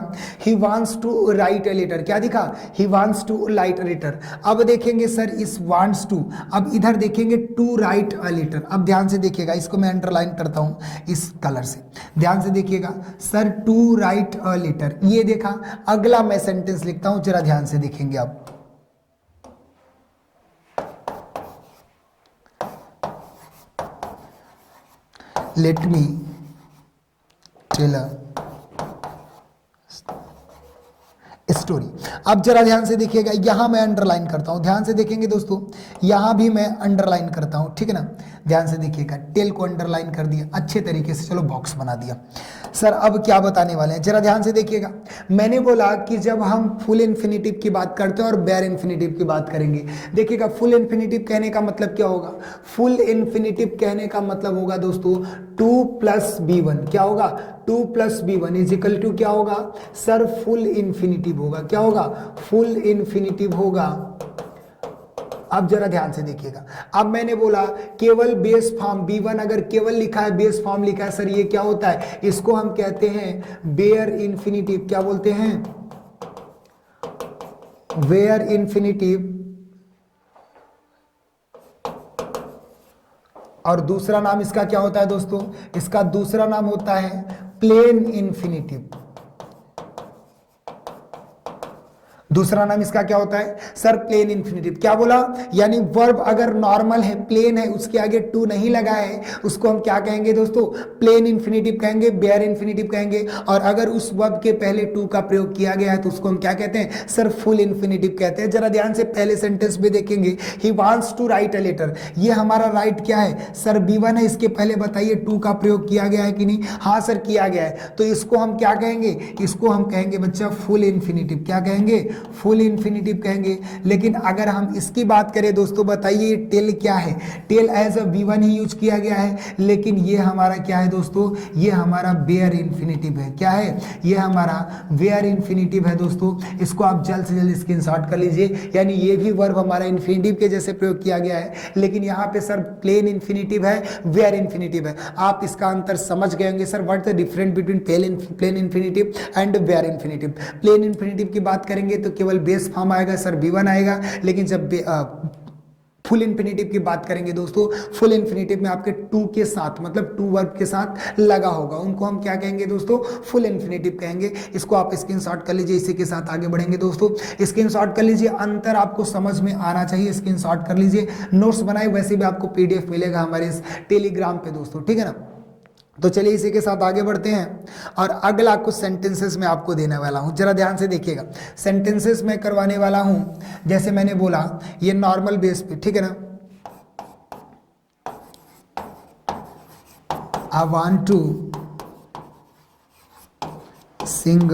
he wants to write a letter। क्या दिखा? he wants to write a letter। अब देखेंगे सर इस wants to, अब इधर देखेंगे to write a letter। अब ध्यान से देखिएगा, इसको मैं अंडरलाइन करता हूं इस कलर से, ध्यान से देखिएगा sir, to write a letter, ये देखा। अगला मैं सेंटेंस लिखता हूं, जरा ध्यान से देखेंगे आप, let me tell a story. अब जरा ध्यान से देखिएगा, यहां मैं अंडरलाइन करता हूं, ध्यान से देखेंगे दोस्तों, यहां भी मैं अंडरलाइन करता हूं, ठीक है ना। ध्यान से देखिएगा, टेल को अंडरलाइन कर दिया अच्छे तरीके से, चलो बॉक्स बना दिया। सर अब क्या बताने वाले हैं, जरा ध्यान से देखिएगा। मैंने बोला कि जब हम फुल इन्फिनिटिव की बात करते हैं और बेयर इन्फिनिटिव की बात करेंगे, देखिएगा फुल इन्फिनिटिव कहने का मतलब क्या होगा? फुल इन्फिनिटिव कहने का मतलब होगा दोस्तों 2 + B1। क्या होगा? 2 + B1 इज इक्वल टू क्या होगा सर? फुल इन्फिनिटिव होगा। क्या होगा? फुल इन्फिनिटिव होगा। अब जरा ध्यान से देखिएगा, अब मैंने बोला केवल बेस फॉर्म B1 अगर केवल लिखा है, बेस फॉर्म लिखा है, सर ये क्या होता है? इसको हम कहते हैं बेयर इन्फिनिटिव। क्या बोलते हैं? Bare infinitive. और दूसरा नाम इसका क्या होता है दोस्तों? इसका दूसरा नाम होता है प्लेन इन्फिनिटिव। दूसरा नाम इसका क्या होता है सर, प्लेन इन्फिनिटिव। क्या बोला, यानी वर्ब अगर नॉर्मल है, प्लेन है, उसके आगे टू नहीं लगा है, उसको हम क्या कहेंगे दोस्तों, प्लेन इन्फिनिटिव कहेंगे, बेयर इन्फिनिटिव कहेंगे। और अगर उस वर्ब के पहले टू का प्रयोग किया गया है तो उसको हम क्या कहते हैं सर, फुल इन्फिनिटिव कहते हैं। जरा ध्यान से पहले सेंटेंस में देखेंगे, he wants to write a letter. ये हमारा राइट क्या है सर, B1 है। इसके पहले बताइए टू का प्रयोग किया गया है कि नहीं, हाँ सर किया गया है। तो इसको हम क्या कहेंगे, इसको हम कहेंगे बच्चा फुल इन्फिनिटिव। क्या कहेंगे, फुल इन्फिनिटिव कहेंगे। लेकिन अगर हम इसकी बात करें दोस्तों, बताइए टेल क्या है, टेल एज अ B1 ही यूज किया गया है, लेकिन ये हमारा क्या है दोस्तों, ये हमारा बेयर इन्फिनिटिव है। क्या है, ये हमारा बेयर इन्फिनिटिव है दोस्तों। इसको आप जल्द से जल्द स्क्रीनशॉट कर लीजिए। यानी ये भी वर्ब हमारा इन्फिनिटिव के जैसे प्रयोग किया गया है, लेकिन यहाँ पे सर प्लेन इन्फिनिटिव है, वेयर इन्फिनिटिव है। आप इसका अंतर समझ गए होंगे sir, what the difference between plain infinitive and bare infinitive. Plain infinitive की बात करेंगे तो केवल बेस फॉर्म आएगा सर, B1 आएगा। लेकिन जब फुल इन्फिनिटिव की बात करेंगे दोस्तों, फुल इन्फिनिटिव में आपके टू के साथ, मतलब टू वर्ब के साथ लगा होगा, उनको हम क्या कहेंगे दोस्तों, फुल इन्फिनिटिव कहेंगे। इसको आप स्क्रीनशॉट कर लीजिए। इसी के साथ आगे बढ़ेंगे दोस्तों, स्क्रीनशॉट कर लीजिए, अंतर आपको समझ में आना चाहिए, स्क्रीनशॉट कर लीजिए। नोट्स बनाए, वैसे भी आपको PDF मिलेगा हमारे इस टेलीग्राम पे दोस्तों, ठीक है ना। तो चलिए इसी के साथ आगे बढ़ते हैं और अगला कुछ सेंटेंसेस में आपको देने वाला हूं। जरा ध्यान से देखिएगा, सेंटेंसेस में करवाने वाला हूं, जैसे मैंने बोला ये नॉर्मल बेस पे, ठीक है ना। I want to sing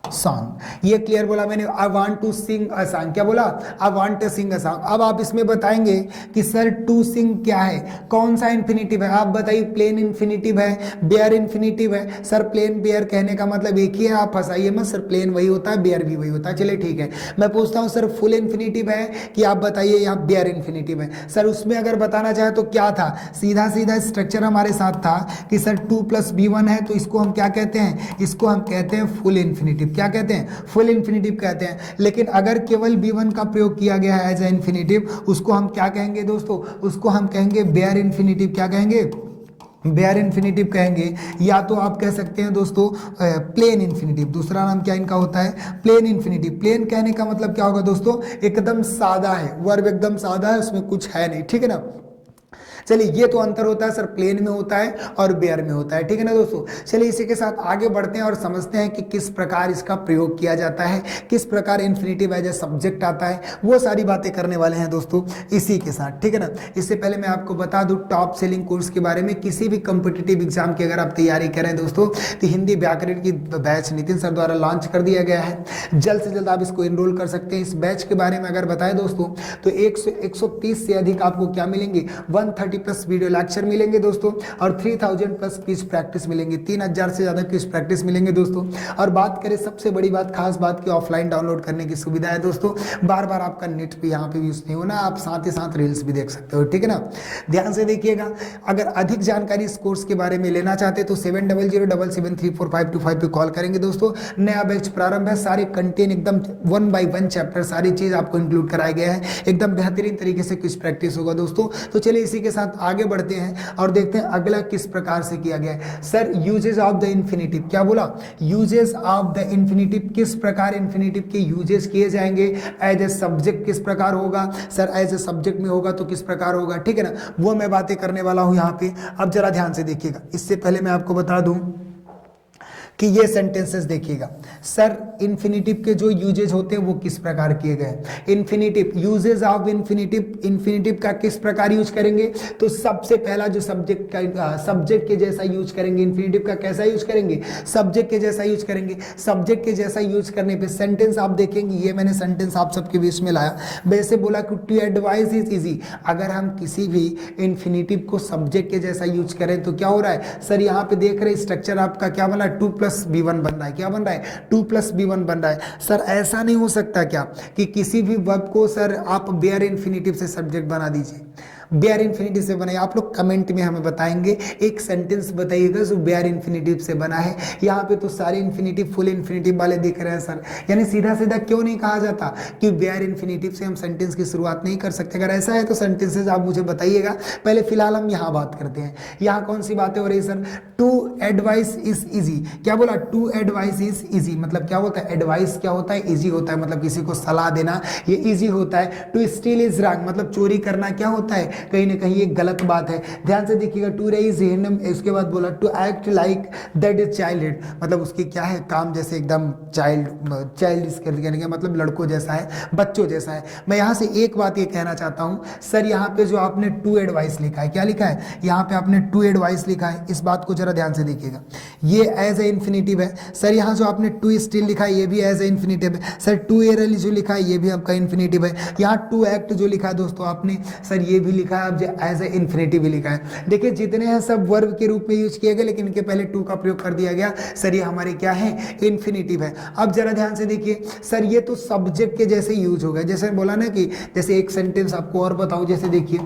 song, ये क्लियर बोला मैंने, I want to sing a song. क्या बोला, I want to sing a song. अब आप इसमें बताएंगे कि सर टू सिंग क्या है, कौन सा इन्फिनिटिव है, आप बताइए। प्लेन इन्फिनिटिव है, बेयर इन्फिनिटिव है। सर प्लेन बेयर कहने का मतलब एक ही है, आप फंसाइए मत, सर प्लेन वही होता है, बेयर भी वही होता है। चलिए ठीक है, मैं पूछता हूँ सर फुल इन्फिनिटिव है कि आप बताइए यहाँ बेयर इन्फिनिटिव है। सर उसमें अगर बताना चाहे तो क्या था, सीधा सीधा स्ट्रक्चर हमारे साथ था कि सर 2 + B1 है, तो इसको हम क्या कहते हैं, इसको हम कहते हैं फुल इन्फिनिटिव। क्या कहते हैं, फुल इन्फिनिटिव कहते हैं। लेकिन अगर केवल B1 का प्रयोग किया गया है एज ए इन्फिनिटिव, उसको हम क्या कहेंगे दोस्तों, उसको हम कहेंगे बेयर इन्फिनिटिव। क्या कहेंगे, बेयर इन्फिनिटिव कहेंगे, या तो आप कह सकते हैं दोस्तों प्लेन इन्फिनिटिव। दूसरा नाम क्या इनका होता है, प्लेन इन्फिनिटिव। प्लेन कहने का मतलब क्या होगा दोस्तों, एकदम सादा है, वर्ब एकदम सादा है, उसमें कुछ है नहीं, ठीक है ना। चलिए ये तो अंतर होता है सर, प्लेन में होता है और बेयर में होता है, ठीक है ना दोस्तों। चलिए इसी के साथ आगे बढ़ते हैं और समझते हैं कि किस प्रकार इसका प्रयोग किया जाता है, किस प्रकार इन्फिनिटिव एज ए सब्जेक्ट आता है, वो सारी बातें करने वाले हैं दोस्तों इसी के साथ, ठीक है ना। इससे पहले मैं आपको बता दूं टॉप सेलिंग कोर्स के बारे में। किसी भी कॉम्पिटिटिव एग्जाम की अगर आप तैयारी करें दोस्तों, तो हिंदी व्याकरण की बैच नितिन सर द्वारा लॉन्च कर दिया गया है। जल्द से जल्द आप इसको एनरोल कर सकते हैं। इस बैच के बारे में अगर बताएं दोस्तों, तो 130 से अधिक आपको क्या मिलेंगे, 130+ वीडियो लेक्चर मिलेंगे दोस्तों, और 3000+ क्विज प्रैक्टिस मिलेंगे, 3000 से ज्यादा क्विज प्रैक्टिस मिलेंगे दोस्तों। और बात करें सबसे बड़ी बात, खास बात की ऑफलाइन डाउनलोड करने की सुविधा है दोस्तों। बार बार आपका नेट भी यहाँ पे यूज नहीं होना, आप साथ ही साथ रील्स भी देख सकते हो, ठीक है ना। ध्यान से देखिएगा, अगर अधिक जानकारी इस कोर्स के बारे में लेना चाहते तो 7007734525 पे कॉल करेंगे दोस्तों। नया बैच प्रारंभ है, सारे कंटेंट एकदम 1 by 1 चैप्टर, सारी चीज आपको इंक्लूड कराया गया है, एकदम बेहतरीन तरीके से क्विज प्रैक्टिस होगा दोस्तों। तो चलिए इसी के साथ आगे बढ़ते हैं और देखते हैं अगला किस प्रकार से किया गया है। Sir uses of the infinitive, क्या बोला, यूजेस ऑफ द इन्फिनिटिव, किस प्रकार इन्फिनिटिव के यूजेस किए जाएंगे। एज ए सब्जेक्ट किस प्रकार होगा, सर एज ए सब्जेक्ट में होगा तो किस प्रकार होगा, ठीक है ना, वो मैं बातें करने वाला हूं यहाँ पे। अब जरा ध्यान से देखिएगा, इससे पहले मैं आपको बता दूं कि ये सेंटेंसेस देखिएगा। सर इन्फिनिटिव के जो यूजेज होते हैं वो किस प्रकार किए गए। Infinitive, usages of infinitive, infinitive का किस प्रकार यूज करेंगे, तो सबसे पहला जो सब्जेक्ट का, सब्जेक्ट के जैसा यूज करेंगे। इन्फिनिटिव का कैसा यूज करेंगे, सब्जेक्ट के जैसा यूज करेंगे। सब्जेक्ट के जैसा यूज करने पे सेंटेंस आप देखेंगे, ये मैंने सेंटेंस आप सबके बीच में लाया, वैसे बोला कि टू एडवाइस इज इजी। अगर हम किसी भी इन्फिनिटिव को सब्जेक्ट के जैसा यूज करें तो क्या हो रहा है, सर यहाँ पे देख रहे स्ट्रक्चर आपका क्या बना, 2 + B1 बन रहा है। क्या बन रहा है, 2 + B1 बन रहा है। सर ऐसा नहीं हो सकता क्या कि किसी भी वर्ब को सर आप बेयर इन्फिनिटिव से सब्जेक्ट बना दीजिए। बेयर इन्फिनिटिव से बना है? आप लोग कमेंट में हमें बताएंगे, एक सेंटेंस बताइएगा जो बेयर इन्फिनिटिव से बना है। यहाँ पे तो सारे इन्फिनिटिव फुल इन्फिनिटिव वाले दिख रहे हैं सर, यानी सीधा सीधा क्यों नहीं कहा जाता कि बेयर इन्फिनिटिव से हम सेंटेंस की शुरुआत नहीं कर सकते? अगर ऐसा है तो सेंटेंसेज आप मुझे बताइएगा। पहले फिलहाल हम यहाँ बात करते हैं, यहाँ कौन सी बातें हो रही है sir? To advice is easy. क्या बोला? टू एडवाइस इज इजी, मतलब क्या होता है? एडवाइस क्या होता है? इजी होता है, मतलब किसी को सलाह देना ये इजी होता है। टू स्टील इज रॉन्ग, मतलब चोरी करना क्या होता है? कहीं ना कहीं ये गलत बात है। ध्यान से देखिएगा, टू रेज हैंड, इसके बाद बोला to act like that is child, मतलब उसकी क्या है? काम जैसे एकदम चाइल्ड इसके मतलब लड़कों जैसा है, बच्चों जैसा है। मैं यहाँ से एक बात ये कहना चाहता हूँ सर, यहाँ पे जो आपने टू एडवाइस लिखा है, क्या लिखा है? यहाँ पे आपने टू एडवाइस लिखा है, इस बात को जरा ध्यान से देखिएगा, ये एज ए इन्फिनिटिव है सर। यहाँ जो आपने टू स्टिल लिखा है ये भी एज ए इन्फिनिटिव है सर। टू एरली जो लिखा है ये भी आपका इन्फिनिटिव है। यहाँ टू एक्ट जो लिखा है दोस्तों आपने सर ये भी लिखा है, अब एज ए इन्फिनिटिव भी लिखा है। देखिए जितने हैं सब वर्ब के रूप में यूज किए गए, लेकिन इनके पहले टू का प्रयोग कर दिया गया सर, ये हमारे क्या है? इन्फिनिटिव है। अब जरा ध्यान से देखिए सर, ये तो सब्जेक्ट के जैसे यूज हो गया, जैसे बोला ना कि जैसे एक सेंटेंस आपको और बताऊं, जैसे देखिए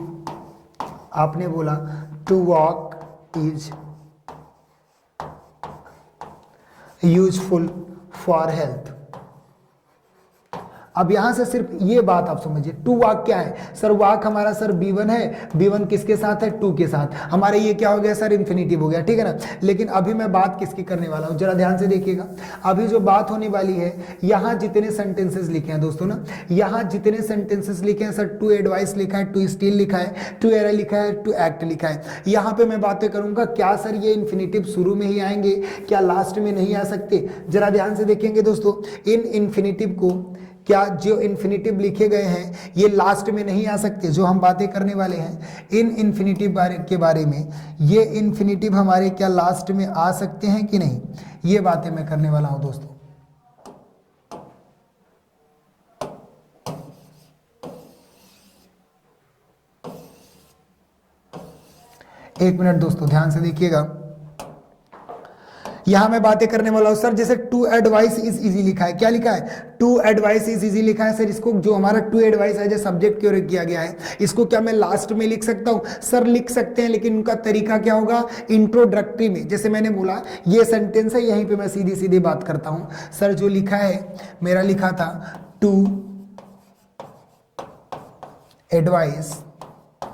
आपने बोला to walk is useful for health. अब यहां से सिर्फ ये बात आप समझिए, टू वाक क्या है सर? वाक हमारा सर B1 है, B1 किसके साथ है? टू के साथ। हमारे ये क्या हो गया सर? इन्फिनिटिव हो गया, ठीक है ना। लेकिन अभी मैं बात किसकी करने वाला हूं, जरा ध्यान से देखिएगा। अभी जो बात होने वाली है, यहां जितने सेंटेंसेस लिखे हैं दोस्तों ना, यहां जितने सेंटेंसेस लिखे हैं सर, टू एडवाइस लिखा है, टू स्टील लिखा है, टू एरा लिखा है, टू एक्ट लिखा है। यहां पे मैं बातें करूंगा, क्या सर ये इन्फिनिटिव शुरू में ही आएंगे, क्या लास्ट में नहीं आ सकते? जरा ध्यान से देखेंगे दोस्तों, इन इन्फिनिटिव को, क्या जो इन्फिनिटिव लिखे गए हैं ये लास्ट में नहीं आ सकते? जो हम बातें करने वाले हैं इन इन्फिनिटिव के बारे में, ये इन्फिनिटिव हमारे क्या लास्ट में आ सकते हैं कि नहीं? ये बातें मैं करने वाला हूं दोस्तों। एक मिनट दोस्तों, ध्यान से देखिएगा, यहां मैं बातें करने वाला हूं सर। जैसे टू एडवाइस इज इजी लिखा है, क्या लिखा है? टू एडवाइस इज इजी लिखा है सर। इसको जो हमारा टू एडवाइस है जो सब्जेक्ट की ओर किया गया है, इसको क्या मैं लास्ट में लिख सकता हूं? सर लिख सकते हैं, लेकिन उनका तरीका क्या होगा? इंट्रोडक्टरी में। जैसे मैंने बोला ये सेंटेंस है, यहीं पे मैं सीधी सीधी बात करता हूं सर। जो लिखा है मेरा, लिखा था to advice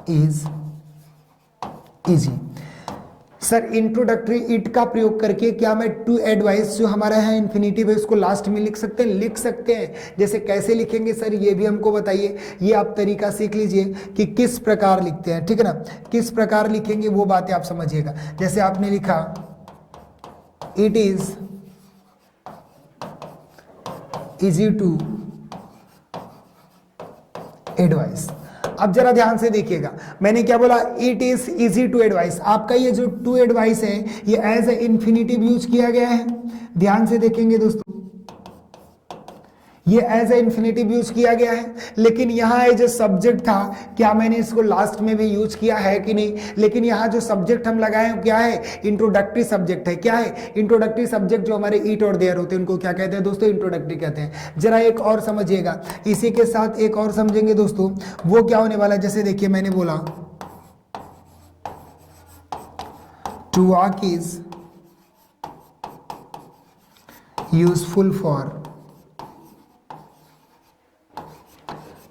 is easy sir. Introductory it का प्रयोग करके क्या मैं टू एडवाइस जो हमारा है इन्फिनिटिव है उसको लास्ट में लिख सकते हैं? लिख सकते हैं। जैसे कैसे लिखेंगे सर, ये भी हमको बताइए। ये आप तरीका सीख लीजिए कि किस प्रकार लिखते हैं, ठीक है ना। किस प्रकार लिखेंगे वो बातें आप समझिएगा। जैसे आपने लिखा it is easy to advise. अब जरा ध्यान से देखिएगा, मैंने क्या बोला? It is easy to advise. आपका ये जो टू एडवाइस है ये एज ए इन्फिनिटिव यूज किया गया है। ध्यान से देखेंगे दोस्तों, ये एज ए इन्फिनिटिव यूज किया गया है। लेकिन यहाँ ये जो सब्जेक्ट था, क्या मैंने इसको लास्ट में भी यूज किया है कि नहीं? लेकिन यहाँ जो सब्जेक्ट हम लगाए क्या है? इंट्रोडक्टरी सब्जेक्ट है। क्या है? इंट्रोडक्टरी सब्जेक्ट जो हमारे ईट और देयर होते हैं उनको क्या कहते हैं दोस्तों? इंट्रोडक्टरी कहते हैं। जरा एक और समझिएगा, इसी के साथ एक और समझेंगे दोस्तों, वो क्या होने वाला है? जैसे देखिए मैंने बोला to walk is useful for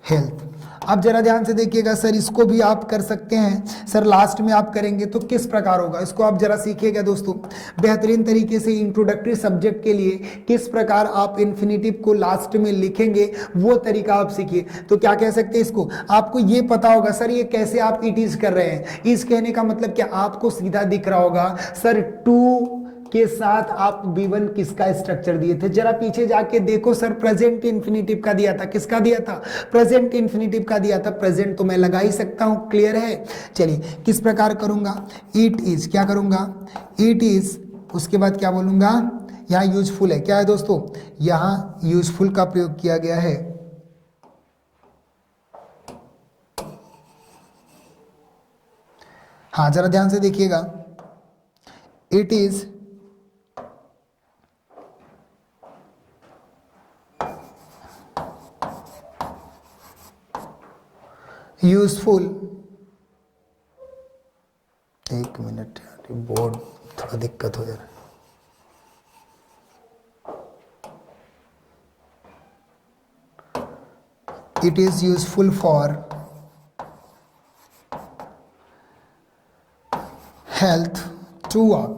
health. अब जरा ध्यान से देखिएगा सर, इसको भी आप कर सकते हैं सर, लास्ट में आप करेंगे तो किस प्रकार होगा इसको आप जरा सीखिएगा दोस्तों बेहतरीन तरीके से। इंट्रोडक्टरी सब्जेक्ट के लिए किस प्रकार आप इन्फिनिटिव को लास्ट में लिखेंगे वो तरीका आप सीखिए। तो क्या कह सकते हैं इसको? आपको ये पता होगा सर ये कैसे आप इट इज कर रहे हैं। इज कहने का मतलब क्या आपको सीधा दिख रहा होगा सर, टू के साथ आप B1 किसका स्ट्रक्चर दिए थे? जरा पीछे जाके देखो सर, प्रेजेंट इन्फिनिटिव का दिया था। किसका दिया था? प्रेजेंट इन्फिनिटिव का दिया था। प्रेजेंट तो मैं लगा ही सकता हूं, क्लियर है। चलिए किस प्रकार करूंगा? इट इज, क्या करूंगा? इट इज, उसके बाद क्या बोलूंगा? यहां यूजफुल है। क्या है दोस्तों? यहां यूजफुल का प्रयोग किया गया है। हाँ जरा ध्यान से देखिएगा, इट इज यूजफुल एक मिनट यार, बोर्ड थोड़ा दिक्कत हो जा रहा है। It is useful for health to walk.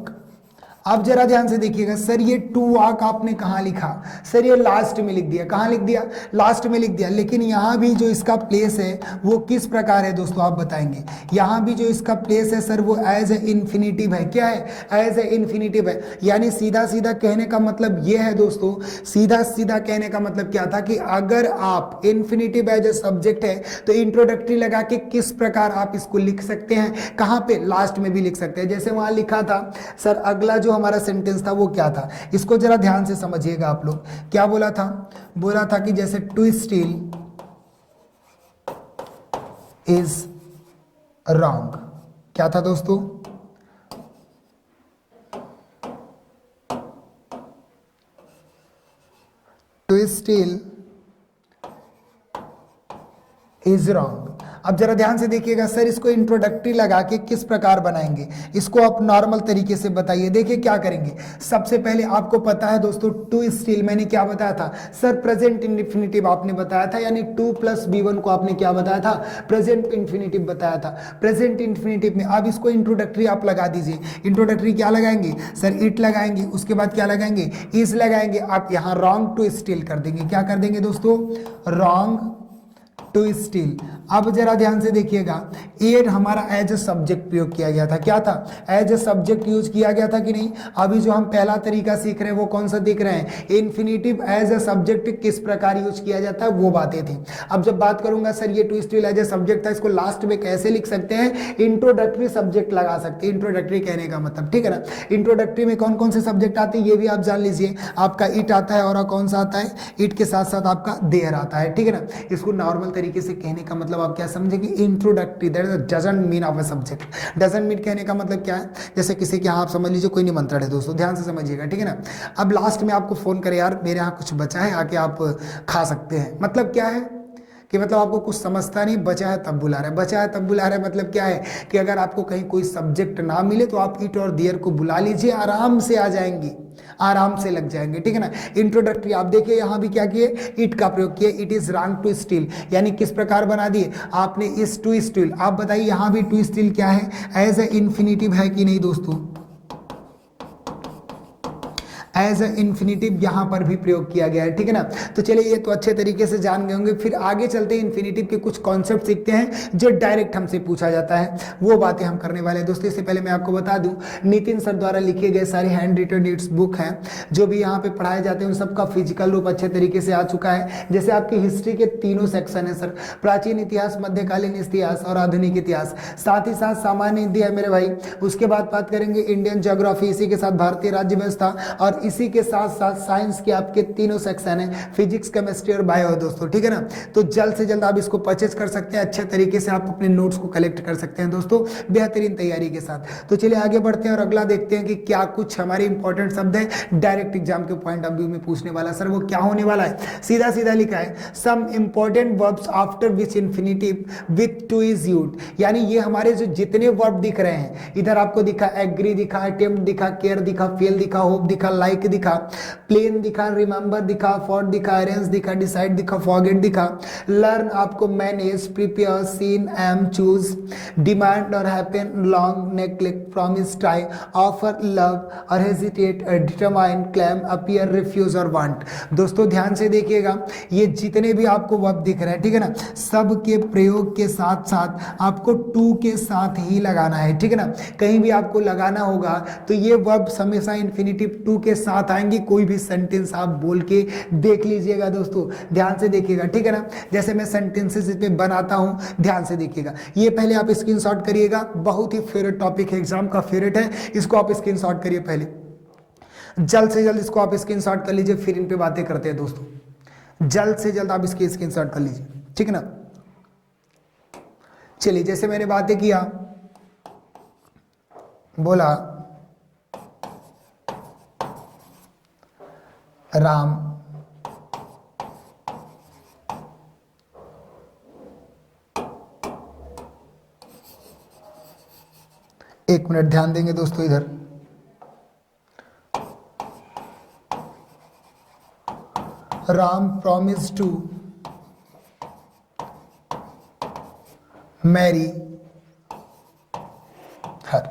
आप जरा ध्यान से देखिएगा सर, ये टू वॉक आपने कहाँ लिखा? सर ये लास्ट में लिख दिया। कहाँ लिख दिया? लास्ट में लिख दिया। लेकिन यहाँ भी जो इसका प्लेस है वो किस प्रकार है दोस्तों, आप बताएंगे। यहाँ भी जो इसका प्लेस है सर वो एज ए इन्फिनिटिव है। क्या है? एज ए इन्फिनिटिव है। यानी सीधा सीधा कहने का मतलब ये है दोस्तों, सीधा सीधा कहने का मतलब क्या था कि अगर आप इन्फिनिटिव एज ए सब्जेक्ट है तो इंट्रोडक्टरी लगा के किस प्रकार आप इसको लिख सकते हैं, कहाँ पे? लास्ट में भी लिख सकते हैं। जैसे वहां लिखा था सर, अगला जो हमारा सेंटेंस था वो क्या था, इसको जरा ध्यान से समझिएगा आप लोग। क्या बोला था? बोला था कि जैसे टू स्टील इज रॉन्ग। क्या था दोस्तों? To steal is wrong. अब जरा ध्यान से देखिएगा सर, इसको इंट्रोडक्टरी लगा के किस प्रकार बनाएंगे, इसको आप नॉर्मल तरीके से बताइए। देखिए क्या करेंगे। सबसे पहले आपको पता है दोस्तों, टू स्टील मैंने क्या बताया था सर? प्रेजेंट इंफिनिटिव आपने बताया था, यानी टू प्लस B1 को आपने क्या बताया था? प्रेजेंट इंफिनिटिव बताया था। प्रेजेंट इंफिनिटिव में अब इसको इंट्रोडक्टरी आप लगा दीजिए। इंट्रोडक्टरी क्या लगाएंगे सर? इट लगाएंगे। उसके बाद क्या लगाएंगे? इज लगाएंगे। आप यहाँ रॉन्ग टू स्टील कर देंगे। क्या कर देंगे दोस्तों? Wrong to steal. अब जरा ध्यान से देखिएगा, एड हमारा एज ए सब्जेक्ट प्रयोग किया गया था। क्या था? एज ए सब्जेक्ट यूज किया गया था कि नहीं? अभी जो हम पहला तरीका सीख रहे हैं वो कौन सा दिख रहे हैं? इन्फिनिटिव एज ए सब्जेक्ट किस प्रकार यूज किया जाता है वो बातें थी। अब जब बात करूंगा सर ये to steal as a subject था, इसको लास्ट में कैसे लिख सकते हैं? इंट्रोडक्टरी सब्जेक्ट लगा सकते हैं। इंट्रोडक्टरी कहने का मतलब, ठीक है ना। इंट्रोडक्टरी में कौन कौन से सब्जेक्ट आते हैं ये भी आप जान लीजिए। आपका इट आता है, और कौन सा आता है? इट के साथ साथ आपका देयर आता है, ठीक है ना। इसको नॉर्मल तरीके से कहने का मतलब आप क्या समझेंगे? Introductory. That doesn't mean of a subject. Doesn't mean कहने का मतलब क्या है? जैसे किसी के यहाँ आप समझ लीजिए कोई निमंत्रण है दोस्तों, ध्यान से समझिएगा, ठीक है ना। अब लास्ट में आपको फोन करे, यार मेरे यहाँ कुछ बचा है, आके आप खा सकते हैं। मतलब क्या है कि मतलब आपको कुछ समझता नहीं, बचा है तब बुला रहे, बचा है तब बुला रहे। मतलब क्या है कि अगर आपको कहीं कोई सब्जेक्ट ना मिले तो आप इट और देयर को बुला लीजिए, आराम से आ जाएंगे, आराम से लग जाएंगे, ठीक है ना। इंट्रोडक्टरी आप देखिए यहाँ भी क्या किए? इट का प्रयोग किए। It is wrong to steal, यानी किस प्रकार बना दिए आपने? इस टू स्टील। आप बताइए यहाँ भी टू स्टील क्या है? एज ए इन्फिनिटिव है कि नहीं दोस्तों? एज ए इन्फिनिटिव यहां पर भी प्रयोग किया गया है, ठीक है ना। तो चलिए ये तो अच्छे तरीके से जान गए होंगे। फिर आगे चलते हैं, इन्फिनिटिव के कुछ कॉन्सेप्ट सीखते हैं जो डायरेक्ट हमसे पूछा जाता है, वो बातें हम करने वाले हैं दोस्तों। इससे पहले मैं आपको बता दूं, नितिन सर द्वारा लिखे गए सारे हैंड रिटन नोट्स बुक हैं जो भी यहाँ पे पढ़ाए जाते हैं, उन सबका फिजिकल रूप अच्छे तरीके से आ चुका है। जैसे आपकी हिस्ट्री के तीनों सेक्शन है सर, प्राचीन इतिहास, मध्यकालीन इतिहास और आधुनिक इतिहास। साथ ही साथ सामान्य हिंदी है मेरे भाई। उसके बाद बात करेंगे इंडियन ज्योग्राफी, इसी के साथ भारतीय राज्य व्यवस्था, और इसी के साथ साथ साइंस के आपके तीनों सेक्शन है, फिजिक्स, केमिस्ट्री और बायो दोस्तों, ठीक है ना। तो जल्द से जल्द आप इसको परचेज कर सकते हैं, अच्छे तरीके से आप अपने नोट्स को कलेक्ट कर सकते हैं दोस्तों, बेहतरीन तैयारी के साथ। तो चलिए आगे बढ़ते हैं और अगला देखते हैं कि क्या कुछ हमारे इंपॉर्टेंट शब्द है डायरेक्ट एग्जाम के पॉइंट ऑफ व्यू में पूछने वाला। सर वो क्या होने वाला है? सीधा सीधा लिखा है, some important verbs after which infinitive with to is used. यानी ये हमारे जो जितने वर्ब दिख रहे हैं, इधर आपको दिखा एग्री दिखा, अटेम्प्ट दिखा, केयर दिखा, फेल दिखा, होप दिखा, लाइक दिखा, प्लेन दिखा, रिमेंबर दिखा, फॉर दिखा, अरेंज दिखा, डिसाइड दिखा, फॉरगेट दिखा, लर्न आपको manage, prepare, seem, aim, choose, demand और happen, long, neglect, promise, try, offer, love और hesitate, determine, claim, appear, refuse और वांट। दोस्तों ध्यान से देखिएगा, ये जितने भी आपको वर्ब दिख रहे हैं, ठीक है ना, सब के प्रयोग के साथ साथ आपको टू के साथ ही लगाना है, ठीक है ना। कहीं भी आपको लगाना होगा तो ये वर्ब हमेशा इंफिनिटिव टू के साथ आएंगे। कोई भी सेंटेंस आप बोल के देख लीजिएगा दोस्तों, ध्यान से देखिएगा, ठीक है ना। जैसे मैं सेंटेंसेस पे बनाता हूं, ध्यान से देखिएगा। ये पहले आप स्क्रीनशॉट करिएगा, बहुत ही फेवरेट टॉपिक है, एग्जाम का फेवरेट है, इसको आप स्क्रीनशॉट करिए पहले, जल्द से जल्द इसको आप स्क्रीनशॉट कर लीजिए, फिर इन पे बातें करते हैं दोस्तों। जल्द से जल्द आप इसकी स्क्रीनशॉट कर लीजिए, ठीक है ना। चलिए जैसे मैंने बातें किया, बोला राम एक मिनट ध्यान देंगे दोस्तों इधर। Ram promise to marry her.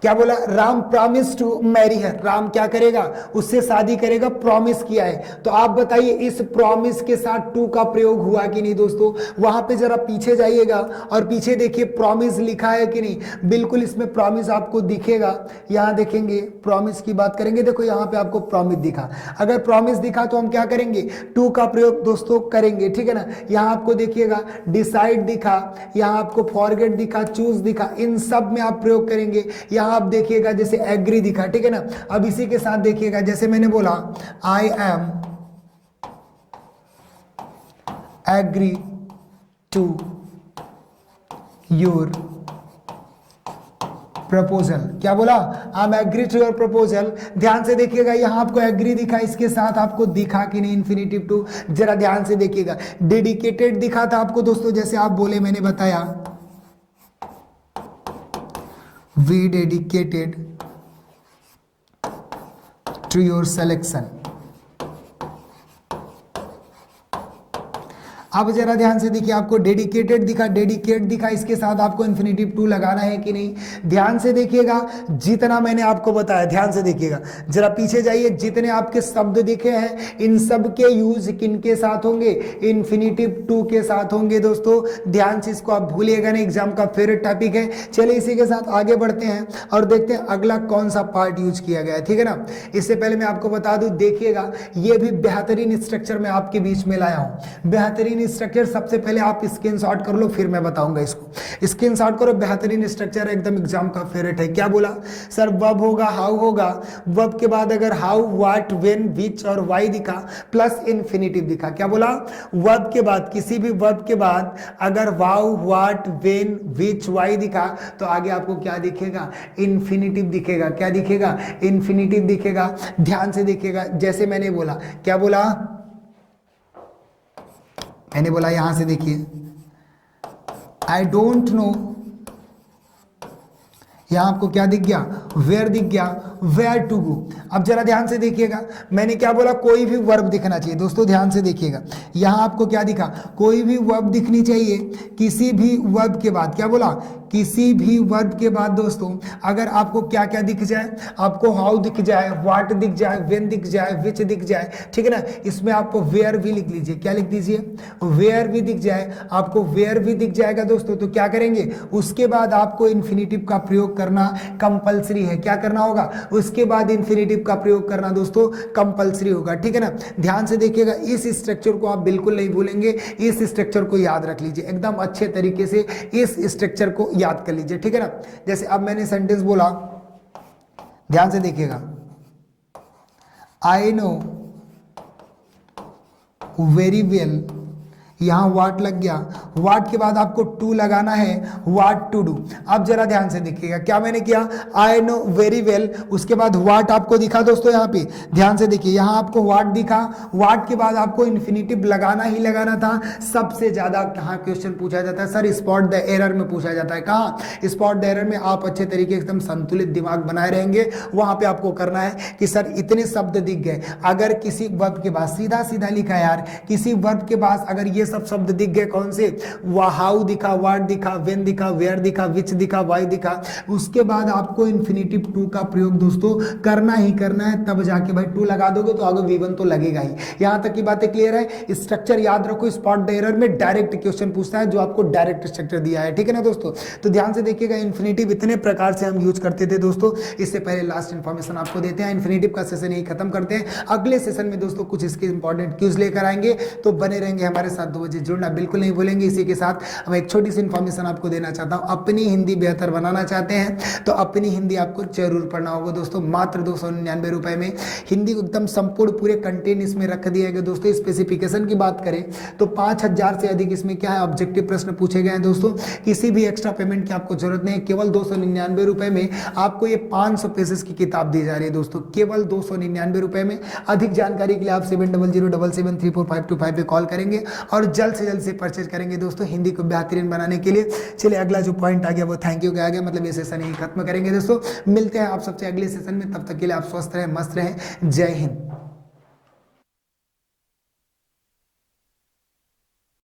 क्या बोला? Ram promise to marry her. Ram क्या करेगा? उससे शादी करेगा, प्रॉमिस किया है। तो आप बताइए इस प्रॉमिस के साथ टू का प्रयोग हुआ कि नहीं दोस्तों? वहां पे जरा पीछे जाइएगा और पीछे देखिए प्रॉमिस लिखा है कि नहीं। बिल्कुल इसमें प्रॉमिस आपको दिखेगा। यहां देखेंगे प्रॉमिस की बात करेंगे, देखो यहां पे आपको प्रॉमिस दिखा। अगर प्रॉमिस दिखा तो हम क्या करेंगे? टू का प्रयोग दोस्तों करेंगे, ठीक है ना। यहां आपको देखिएगा डिसाइड दिखा, यहां आपको फॉरगेट दिखा, चूज दिखा, इन सब में आप प्रयोग करेंगे। यहां आप देखिएगा जैसे एग्री दिखा, ठीक है ना। अब इसी के साथ देखिएगा जैसे मैंने बोला I am agree to your proposal. क्या बोला? I am agree to your proposal. ध्यान से देखिएगा यहां आपको एग्री दिखा, इसके साथ आपको दिखा कि नहीं इन्फिनेटिव टू? जरा ध्यान से देखिएगा। डेडिकेटेड दिखा था आपको दोस्तों, जैसे आप बोले, मैंने बताया we dedicated to your selection। अब जरा ध्यान से देखिए, आपको डेडिकेटेड दिखा, डेडिकेट दिखा, इसके साथ आपको इन्फिनेटिव टू लगाना है कि नहीं? ध्यान से देखिएगा जितना मैंने आपको बताया, ध्यान से देखिएगा। जरा पीछे जाइए, जितने आपके शब्द दिखे हैं इन सब के यूज किन के साथ होंगे? इन्फिनेटिव टू के साथ होंगे दोस्तों। ध्यान से इसको आप भूलिएगा नहीं, एग्जाम का फेवरेट टॉपिक है। चलिए इसी के साथ आगे बढ़ते हैं और देखते हैं अगला कौन सा पार्ट यूज किया गया है, ठीक है ना। इससे पहले मैं आपको बता दूं, देखिएगा ये भी बेहतरीन स्ट्रक्चर में आपके बीच में लाया हूं। बेहतरीन स्ट्रक्चर सबसे पहले आप स्क्रीनशॉट कर लो, फिर मैं बताऊंगा इसको। स्क्रीनशॉट करो, बेहतरीन स्ट्रक्चर है, एकदम एग्जाम का फेवरेट है। क्या बोला सर? वर्ब होगा, हाउ होगा, वर्ब के बाद अगर हाउ, व्हाट, व्हेन, व्हिच और व्हाई दिखा प्लस इन्फिनेटिव दिखा। क्या बोला? वर्ब के बाद, किसी भी वर्ब के बाद अगर wow, what, when, which, why दिखा तो आगे आपको क्या दिखेगा? इन्फिनेटिव दिखेगा। क्या दिखेगा? इन्फिनेटिव दिखेगा। ध्यान से देखिएगा, जैसे मैंने बोला, क्या बोला? मैंने बोला यहां से देखिए आई डोंट नो, यहां आपको क्या दिख गया? वेयर दिख गया, वेयर टू गो। अब जरा ध्यान से देखिएगा, मैंने क्या बोला? कोई भी वर्ब दिखना चाहिए दोस्तों। ध्यान से देखिएगा, यहां आपको क्या दिखा? कोई भी वर्ब दिखनी चाहिए। किसी भी वर्ब के बाद, क्या बोला? किसी भी वर्ब के बाद दोस्तों अगर आपको क्या क्या दिख जाए? आपको हाउ दिख जाए, व्हाट दिख जाए, व्हेन दिख जाए, विच दिख जाए, ठीक है ना। इसमें आपको वेयर भी लिख लीजिए। क्या लिख दीजिए? वेयर भी दिख जाए। आपको वेयर भी दिख जाएगा दोस्तों, तो क्या करेंगे? उसके बाद आपको इन्फिनेटिव का प्रयोग करना कंपलसरी है। क्या करना होगा? उसके बाद इन्फिनेटिव का प्रयोग करना दोस्तों कंपलसरी होगा, ठीक है ना। ध्यान से देखिएगा, इस स्ट्रक्चर को आप बिल्कुल नहीं भूलेंगे। इस स्ट्रक्चर को याद रख लीजिए एकदम अच्छे तरीके से, इस स्ट्रक्चर को याद कर लीजिए, ठीक है ना। जैसे अब मैंने सेंटेंस बोला, ध्यान से देखिएगा, आई नो वेरी वेल, यहां वाट लग गया, वाट के बाद आपको टू लगाना है, वाट टू डू। अब जरा ध्यान से देखिएगा, क्या मैंने किया? आई नो वेरी वेल, उसके बाद वाट आपको दिखा दोस्तों। यहां पे ध्यान से देखिए, यहां आपको वाट दिखा, वाट के बाद आपको इन्फिनेटिव लगाना ही लगाना था। सबसे ज्यादा कहां क्वेश्चन पूछा जाता है सर? स्पॉट द एरर में पूछा जाता है। कहां? स्पॉट द एरर में। आप अच्छे तरीके एकदम संतुलित दिमाग बनाए रहेंगे, वहां पे आपको करना है कि सर इतने शब्द दिख गए। अगर किसी वर्ब के बाद, सीधा सीधा लिखा यार, किसी वर्ब के बाद अगर ये सब शब्द दिख गए, कौन से? हाउ दिखा, व्हाट दिखा, व्हेन दिखा, वेयर दिखा, विच दिखा, व्हाई दिखा, उसके बाद आपको इन्फिनेटिव टू का प्रयोग दोस्तों करना ही करना है। तब जाके भाई टू लगा दोगे तो आगे V1 तो लगेगा ही। यहां तक की बातें क्लियर है? स्ट्रक्चर याद रखो, स्पॉट द एरर में डायरेक्ट क्वेश्चन पूछता है, जो आपको डायरेक्ट स्ट्रक्चर दिया है, ठीक है ना दोस्तों। तो ध्यान से देखिएगा, इन्फिनेटिव इतने प्रकार से हम यूज करते थे दोस्तों। इससे पहले लास्ट इंफॉर्मेशन आपको देते हैं, इन्फिनेटिव का सेशन यही खत्म करते हैं। अगले सेशन में दोस्तों कुछ इसके इंपॉर्टेंट क्यूज लेकर आएंगे, तो बने रहेंगे हमारे साथ। 2 बजे जुड़ना बिल्कुल नहीं भूलेंगे। इसी के साथ मैं एक छोटी सी इंफॉर्मेशन आपको देना चाहता हूं, अपनी हिंदी बेहतर बनाना चाहते हैं तो अपनी हिंदी आपको जरूर पढ़ना होगा दोस्तों। मात्र 299 रुपए में हिंदी एकदम संपूर्ण पूरे कंटेंट इसमें रख दिए गए दोस्तों। स्पेसिफिकेशन की बात करें तो 5000 से अधिक इसमें क्या है, ऑब्जेक्टिव प्रश्न पूछे गए हैं दोस्तों। किसी भी एक्स्ट्रा पेमेंट की आपको जरूरत नहीं है, केवल 299 रुपए में आपको ये 500 पेजेस की किताब दी जा रही है दोस्तों, केवल 299 रुपए में। अधिक जानकारी के लिए आप 7007773452 पे कॉल करेंगे और और जल्द से जल्द से परचेज करेंगे दोस्तों हिंदी को बेहतरीन बनाने के लिए। चलिए अगला जो पॉइंट आ गया वो थैंक यू का आ गया, मतलब ये सेशन यही खत्म करेंगे दोस्तों। मिलते हैं आप सबसे अगले सेशन में, तब तक के लिए आप स्वस्थ रहें, मस्त रहें। जय हिंद।